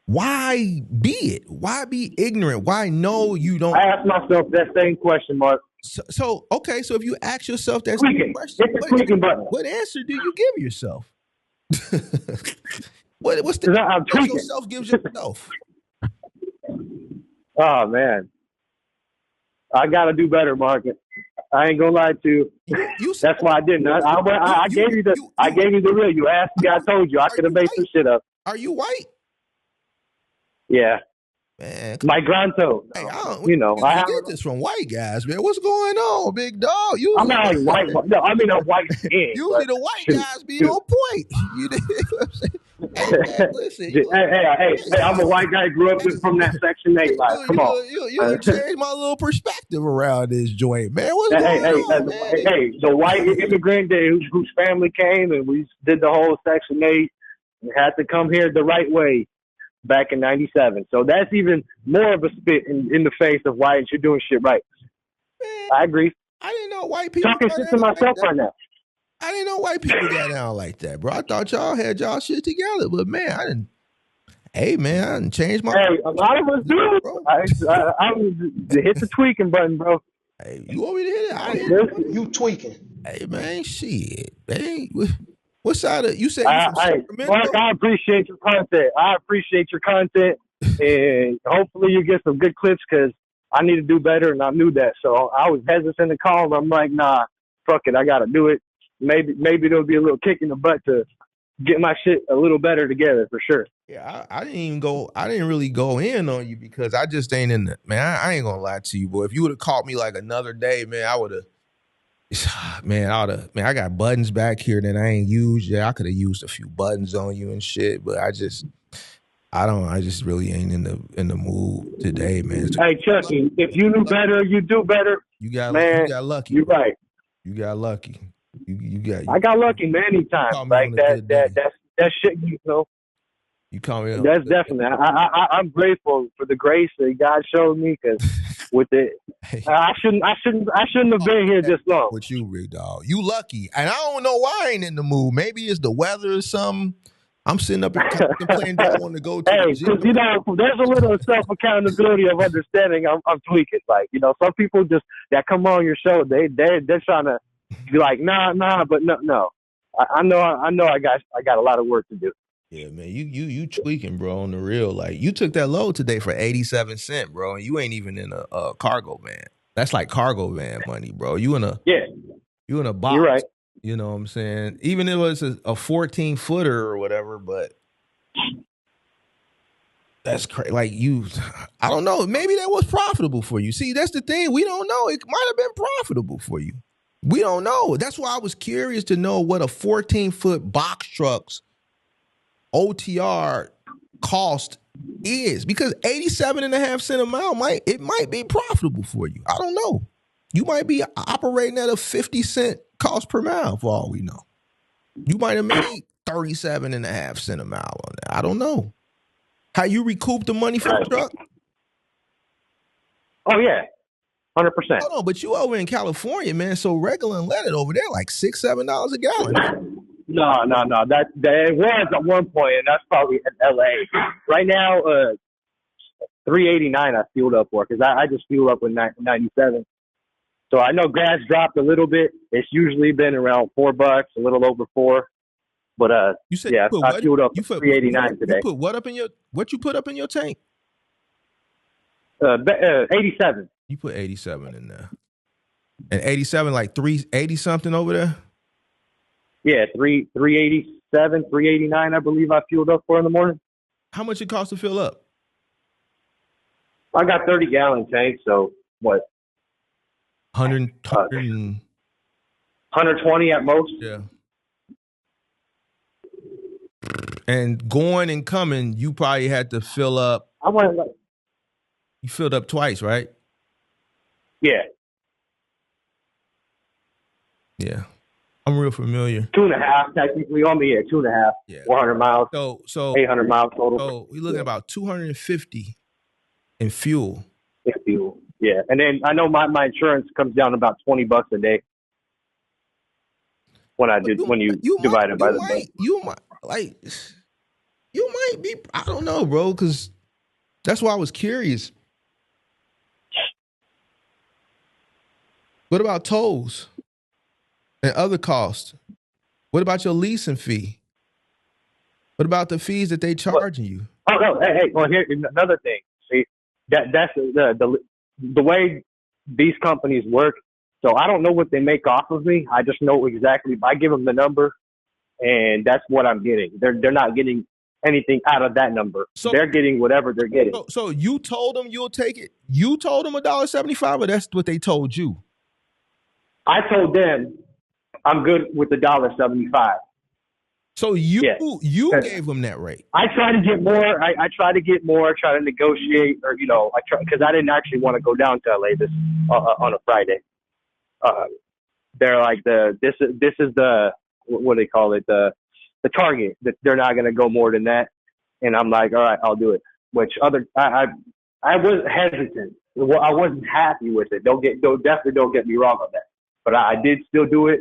why be it? Why be ignorant? Why know you don't? I ask myself that same question, Mark. So okay, so if you ask yourself that same question, what answer do you give yourself? What's the answer yourself gives yourself? Oh, man. I got to do better, Mark. I ain't going to lie to you. That's why I didn't. I gave you the real. You asked me, I told you. I could have made some shit up. Are you white? Yeah. Man, my granto. Hey, I get this from white guys, man. What's going on, big dog? I'm not like white. No, I mean a white skin. Usually the white guys be on point. You know what I'm saying? Hey, man, listen. Hey, I'm a white guy. Grew up from that Section 8 life. Come on. You changed my little perspective around this joint, man. What's going on, man? Hey, the white immigrant whose family came and we did the whole Section 8 and had to come here the right way back in 97. So that's even more of a spit in the face of why you're doing shit right. Man, I agree. I didn't know white people talking shit to myself right now. I didn't know white people got down like that, bro. I thought y'all had y'all shit together, but man, I didn't. Hey, man, I didn't change my. Hey, a lot of us do, bro. I hit the tweaking button, bro. Hey, you want me to hit it? I hit it. You tweaking? Hey, man, shit. Hey, what side of you said? Mark, I appreciate your content. And hopefully you get some good clips because I need to do better, and I knew that. So I was hesitant to call him. I'm like, nah, fuck it, I got to do it. Maybe there'll be a little kick in the butt to get my shit a little better together for sure. Yeah, I didn't really go in on you because I just ain't in the, man, I ain't gonna lie to you, boy. If you would have caught me like another day, man, I would have, man, I got buttons back here that I ain't used yet. I could have used a few buttons on you and shit, but I just really ain't in the mood today, man. Hey, Chucky, if you knew better, you do better. You got lucky. You're right. You got lucky. I got lucky many times. Like that shit, you know. You call me. That's definitely. I'm grateful for the grace that God showed me because with it, I shouldn't have been here this long. With you, big dog, you lucky, and I don't know why I ain't in the mood. Maybe it's the weather or something. I'm sitting up and contemplating that I want to go to. Hey, because there's a little self accountability of understanding. I'm tweaking. Like some people just that come on your show, they're trying to be like, nah, but no. I know I got a lot of work to do. Yeah, man, you tweaking, bro, on the real. Like, you took that load today for 87 cents, bro, and you ain't even in a cargo van. That's like cargo van money, bro. You in a box. You're right. You know what I'm saying? Even if it was a 14-footer or whatever, but that's crazy. Like, I don't know. Maybe that was profitable for you. See, that's the thing. We don't know. It might have been profitable for you. We don't know. That's why I was curious to know what a 14-foot box truck's OTR cost is, because 87.5 cents a mile might be profitable for you. I don't know. You might be operating at a 50-cent cost per mile for all we know. You might have made 37.5 cents a mile on that. I don't know. How you recoup the money for the truck? Oh, yeah. 100%. Hold on, but you over in California, man, so regular and leaded over there like $6-7 a gallon. No. That it was at one point, and that's probably in LA. Right now, $3.89 I fueled up for, because I just fueled up with 97. So I know gas dropped a little bit. It's usually been around $4, a little over $4. But you said yeah, I fueled up $3.89 today. You put what you put up in your tank? 87. You put 87 in there. And 87 like 380 something over there? Yeah, 387, 389 I believe I fueled up for in the morning. How much it cost to fill up? I got 30-gallon tank, so what? 120 at most. Yeah. And going and coming, you probably had to fill up. You filled up twice, right? Yeah. Yeah. I'm real familiar. 2.5 technically on me. Yeah, 2.5. Yeah. 400 miles. So 800 miles total. So we're looking at about 250 in fuel. In fuel. Yeah. And then I know my insurance comes down to about $20 a day. When you divide it by the day. You might be, I don't know, bro, because that's why I was curious. What about tolls and other costs? What about your leasing fee? What about the fees that they charging you? Oh no! Hey! Well, here's another thing. See, that's the way these companies work. So I don't know what they make off of me. I just know exactly. I give them the number, and that's what I'm getting. They're not getting anything out of that number. So they're getting whatever they're getting. So you told them you'll take it. You told them $1.75, or that's what they told you? I told them I'm good with the $1.75. So you gave them that rate. I try to get more. I try to get more. Try to negotiate, or I try, because I didn't actually want to go down to LA this on a Friday. They're like this is the what do they call it, the target, that they're not going to go more than that. And I'm like, all right, I'll do it. Which I was hesitant. I wasn't happy with it. Definitely don't get me wrong on that. But I did still do it,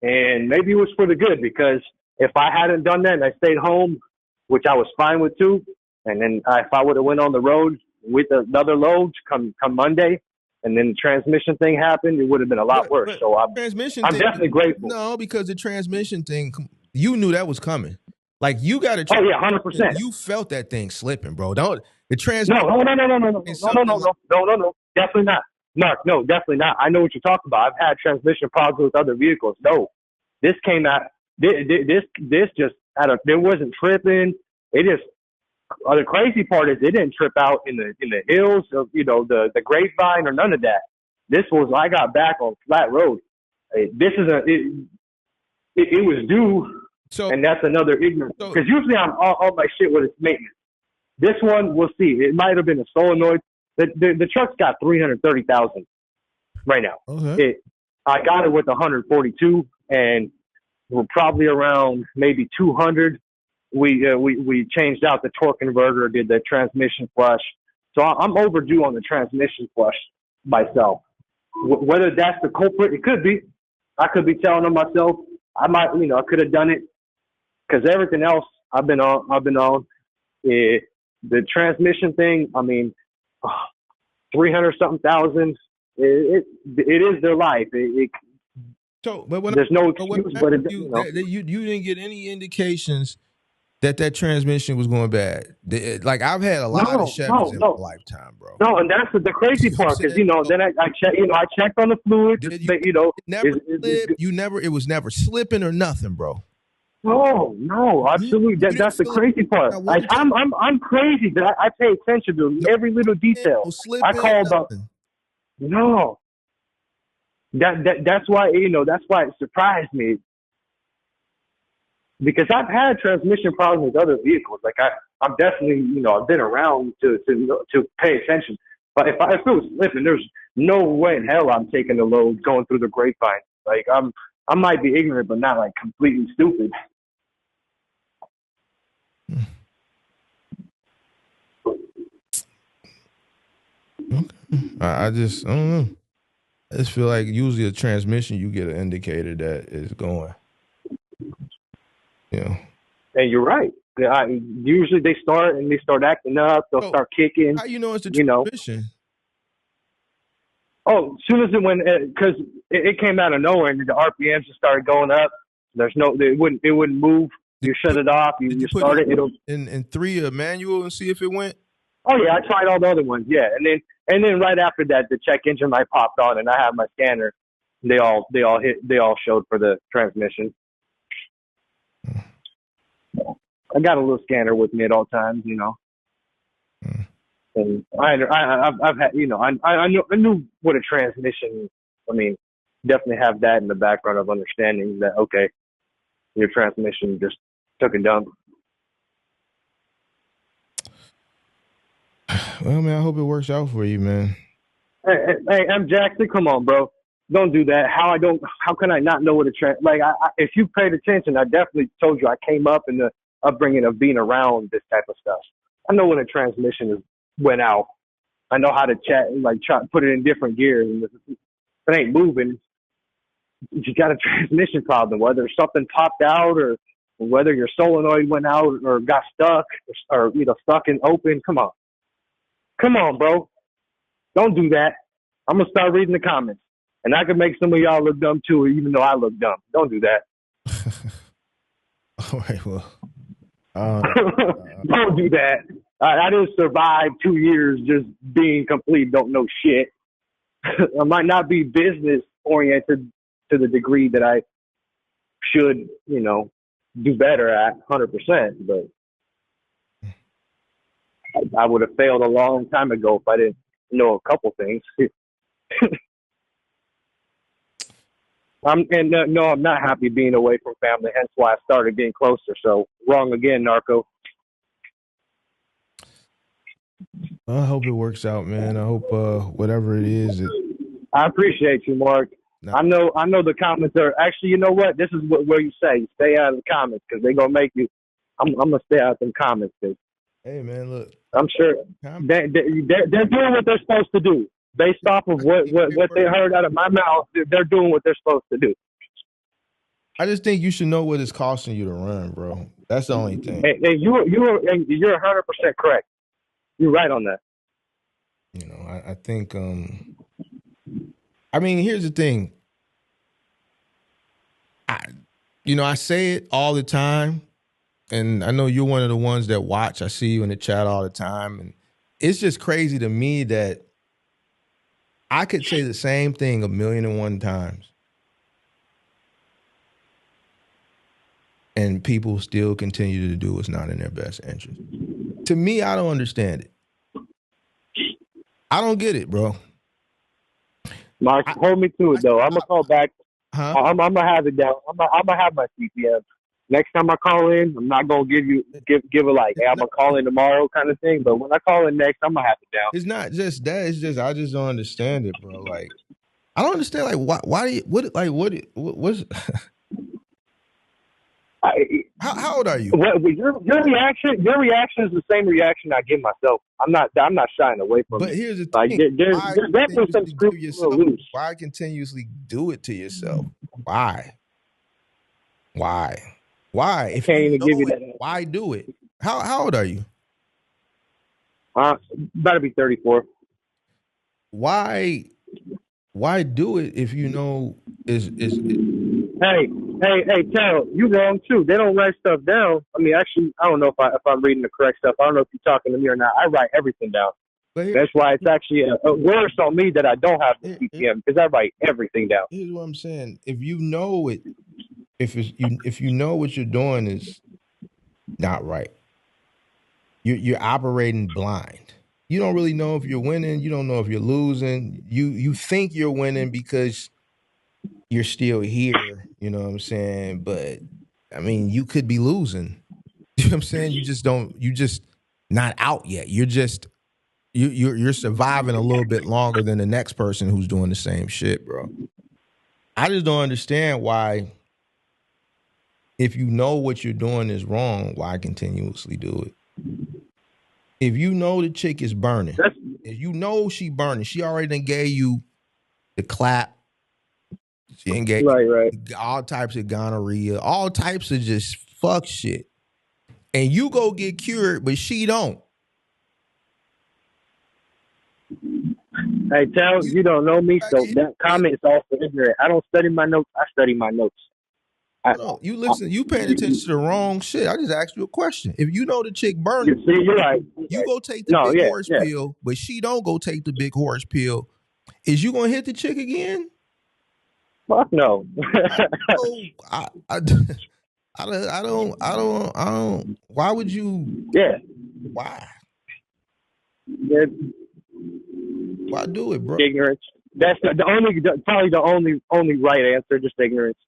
and maybe it was for the good, because if I hadn't done that and I stayed home, which I was fine with too, and then if I would have went on the road with another load come Monday, and then the transmission thing happened, it would have been a lot worse. So I'm definitely grateful. No, because the transmission thing, you knew that was coming. Like, you got to. Oh yeah, 100%. You felt that thing slipping, bro. The transmission. No, definitely not. Mark, no, definitely not. I know what you're talking about. I've had transmission problems with other vehicles. No, this came out. This just it wasn't tripping. It just. The crazy part is it didn't trip out in the hills of the grapevine or none of that. This was, I got back on flat road. It was due. So, and that's another ignorance, because usually I'm all my shit with its maintenance. This one, we'll see. It might have been a solenoid. The truck's got 330,000 right now. Okay. I got it with 142, and we're probably around maybe 200. We changed out the torque converter, did the transmission flush. So I'm overdue on the transmission flush myself. Whether that's the culprit, it could be. I could be telling them myself. I might, I could have done it, because everything else I've been on. The transmission thing, I mean, 300-something thousand. It is their life. There's no excuse, but you didn't get any indications that transmission was going bad. Like, I've had a lot of Chevys in my lifetime, bro. No, and that's the crazy part, because then I checked. I checked on the fluid. It was never slipping or nothing, bro. No, absolutely. That's the crazy part. I'm crazy that I pay attention to every little detail. I called up. No. That's why it surprised me. Because I've had transmission problems with other vehicles. Like I'm definitely, I've been around to pay attention. But if it was slipping, no way in hell I'm taking the load going through the grapevine. Like I might be ignorant, but not like completely stupid. I don't know. I just feel like usually a transmission, you get an indicator that is going. And you're right. Usually they start acting up. They'll start kicking. How you know it's a transmission? Oh, as soon as it went, because it came out of nowhere and the RPMs just started going up. It wouldn't move. You shut it off. You start it. It'll in 3 manual and see if it went. Oh yeah, I tried all the other ones. Yeah, and then right after that, the check engine light popped on, and I have my scanner. They all showed for the transmission. I got a little scanner with me at all times, And I've had, I knew what a transmission. I mean, definitely have that in the background of understanding that okay, your transmission just took a dump. Well, man, I hope it works out for you, man. Hey, I'm Jackson. Come on, bro. Don't do that. How can I not know what a if you paid attention, I definitely told you I came up in the upbringing of being around this type of stuff. I know when a transmission went out. I know how to try to put it in different gears. And if it ain't moving, you got a transmission problem, whether something popped out or whether your solenoid went out or got stuck or stuck and open. Come on, bro. Don't do that. I'm going to start reading the comments. And I can make some of y'all look dumb too, even though I look dumb. Don't do that. All right, well. Don't do that. I didn't survive 2 years just being complete, don't know shit. I might not be business oriented to the degree that I should, do better at 100%, but I would have failed a long time ago if I didn't know a couple things. I'm not happy being away from family. Hence why I started getting closer. So wrong again, Narco. I hope it works out, man. I hope whatever it is. I appreciate you, Mark. No. I know the comments are actually. You know what? This is where you say stay out of the comments because they're gonna make you. I'm gonna stay out of the comments. Cause hey, man, look. I'm sure they're doing what they're supposed to do. Based off of what they heard out of my mouth, they're doing what they're supposed to do. I just think you should know what it's costing you to run, bro. That's the only thing. And you're 100% correct. You're right on that. I think. I mean, here's the thing. I say it all the time, and I know you're one of the ones that watch. I see you in the chat all the time, and it's just crazy to me that I could say the same thing 1,000,001 times. And people still continue to do what's not in their best interest. To me, I don't understand it. I don't get it, bro. Mark, hold me to it, though. I'm going to call back. Huh? I'm going to have it down. I'm going to have my CPM. Next time I call in, I'm not gonna give it like, hey, I'm gonna call in tomorrow kind of thing. But when I call in next, I'm gonna have it down. It's not just that. It's just I just don't understand it, bro. Like I don't understand. Like why do you what's how old are you? Your reaction is the same reaction I give myself. I'm not shying away from it. But here's the thing. There's definitely some screws loose. Why continuously do it to yourself? Why? If can't even give you that. Why do it? How old are you? About to be 34. Why do it if you know is Hey, Terrell, you wrong too. They don't write stuff down. I mean, actually, I don't know if I'm reading the correct stuff. I don't know if you're talking to me or not. I write everything down. That's why it's actually worse on me that I don't have the CPM because I write everything down. Here's what I'm saying: if you know it. If you know what you're doing is not right, you're operating blind. You don't really know if you're winning. You don't know if you're losing. You think you're winning because you're still here. You know what I'm saying? But I mean, you could be losing. You know what I'm saying? You just not out yet. You're just you're surviving a little bit longer than the next person who's doing the same shit, bro. I just don't understand why, if you know what you're doing is wrong, why continuously do it? If you know the chick is burning, if you know she burning, she already done gave you the clap. She ain't gave you all types of gonorrhea, all types of just fuck shit. And you go get cured, but she don't. Hey, tell you don't know me, so that comment is also ignorant. I don't study my notes. I study my notes. You listen. You paying attention to the wrong shit. I just asked you a question. If you know the chick burning, you see, you're right. You go take the big horse pill, but she don't go take the big horse pill. Is you gonna hit the chick again? Fuck no. I don't. Why would you? Yeah. Why? Yeah. Why do it, bro? Ignorance. That's probably the only right answer. Just ignorance.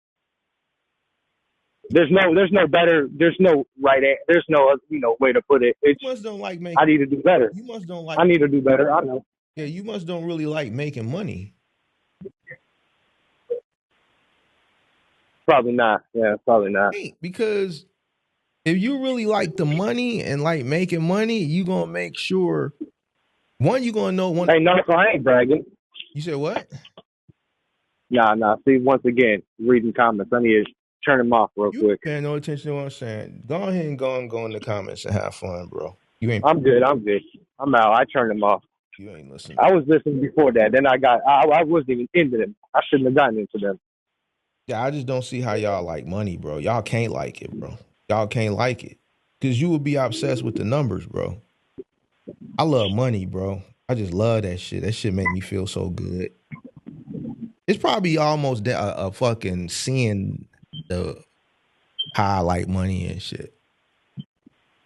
There's no right answer. There's no way to put it. It's, you must don't like making. I need to do better. You must don't like. I need to do better. I know. Yeah, you must don't really like making money. Probably not. Yeah, probably not. Because if you really like the money and like making money, you gonna make sure. One, you gonna know one. Hey, no, I ain't bragging. You said what? Nah. See, once again, reading comments. I need to turn them off real quick. Paying no attention to what I'm saying. Go ahead and go in the comments and have fun, bro. You ain't. I'm good. I'm out. I turned them off. You ain't listening. I was listening before that. Then I wasn't even into them. I shouldn't have gotten into them. Yeah, I just don't see how y'all like money, bro. Y'all can't like it, bro. Y'all can't like it. Because you would be obsessed with the numbers, bro. I love money, bro. I just love that shit. That shit make me feel so good. It's probably almost a fucking sin how I like money and shit.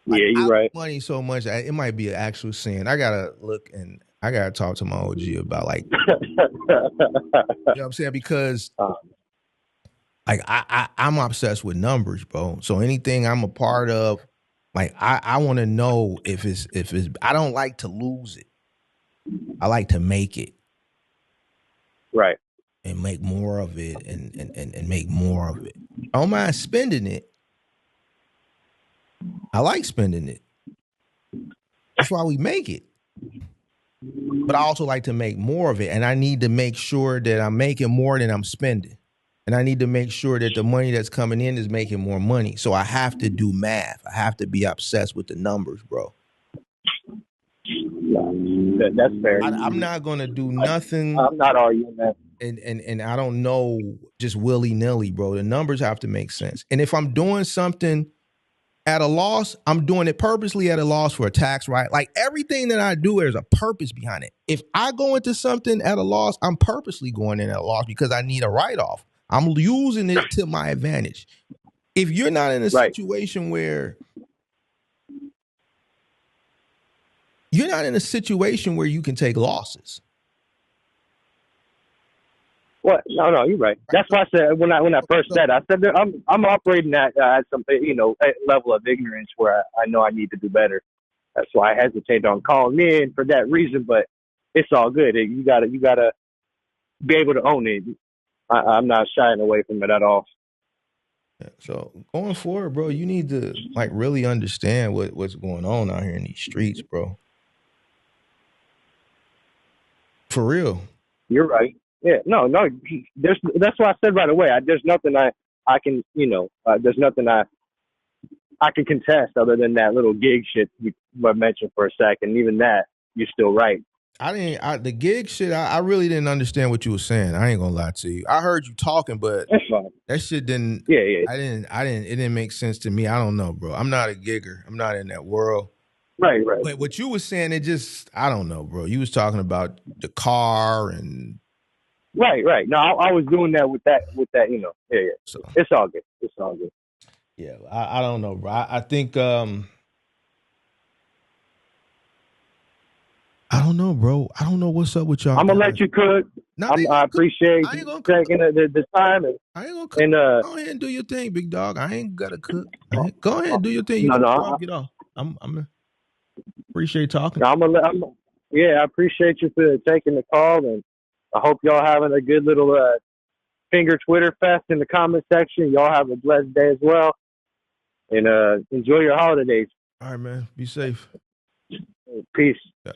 Like, yeah, you're right. Money so much, it might be an actual sin. I gotta look and I gotta talk to my OG about like, you know what I'm saying? Because like I'm obsessed with numbers, bro. So anything I'm a part of, like I want to know if it's. I don't like to lose it. I like to make it, right, and make more of it, and make more of it. I don't mind spending it. I like spending it. That's why we make it. But I also like to make more of it, and I need to make sure that I'm making more than I'm spending. And I need to make sure that the money that's coming in is making more money. So I have to do math. I have to be obsessed with the numbers, bro. That's fair. I'm not going to do nothing. I'm not arguing that. And I don't know just willy-nilly, bro. The numbers have to make sense. And if I'm doing something at a loss, I'm doing it purposely at a loss for a tax, right? Like everything that I do, there's a purpose behind it. If I go into something at a loss, I'm purposely going in at a loss because I need a write-off. I'm using it to my advantage. If you're not in a situation where you can take losses. What? No, you're right. That's why I said when I first said I said I'm operating at some level of ignorance where I know I need to do better. That's why I hesitate on calling in for that reason. But it's all good. You gotta be able to own it. I'm not shying away from it at all. Yeah, so going forward, bro, you need to like really understand what's going on out here in these streets, bro. For real. You're right. Yeah. No. That's why I said right away. There's nothing I can there's nothing I can contest other than that little gig shit you mentioned for a second. Even that, you're still right. The gig shit, I really didn't understand what you were saying. I ain't gonna lie to you. I heard you talking, but that shit didn't. Yeah. It didn't make sense to me. I don't know, bro. I'm not a gigger. I'm not in that world. Right. But what you were saying, I don't know, bro. You was talking about the car and. Right. No, I was doing that with that. Yeah. So it's all good. Yeah, I don't know, bro. I think. I don't know, bro. I don't know what's up with y'all. I'm gonna let you cook. I appreciate you taking the time. I ain't gonna cook. Go ahead and do your thing, big dog. I ain't gotta cook. Go ahead and do your thing. You get off. I'm appreciate talking. I'm gonna Yeah, I appreciate you for taking the call, and I hope y'all having a good little finger Twitter fest in the comment section. Y'all have a blessed day as well, and enjoy your holidays. All right, man. Be safe. Peace. Yeah.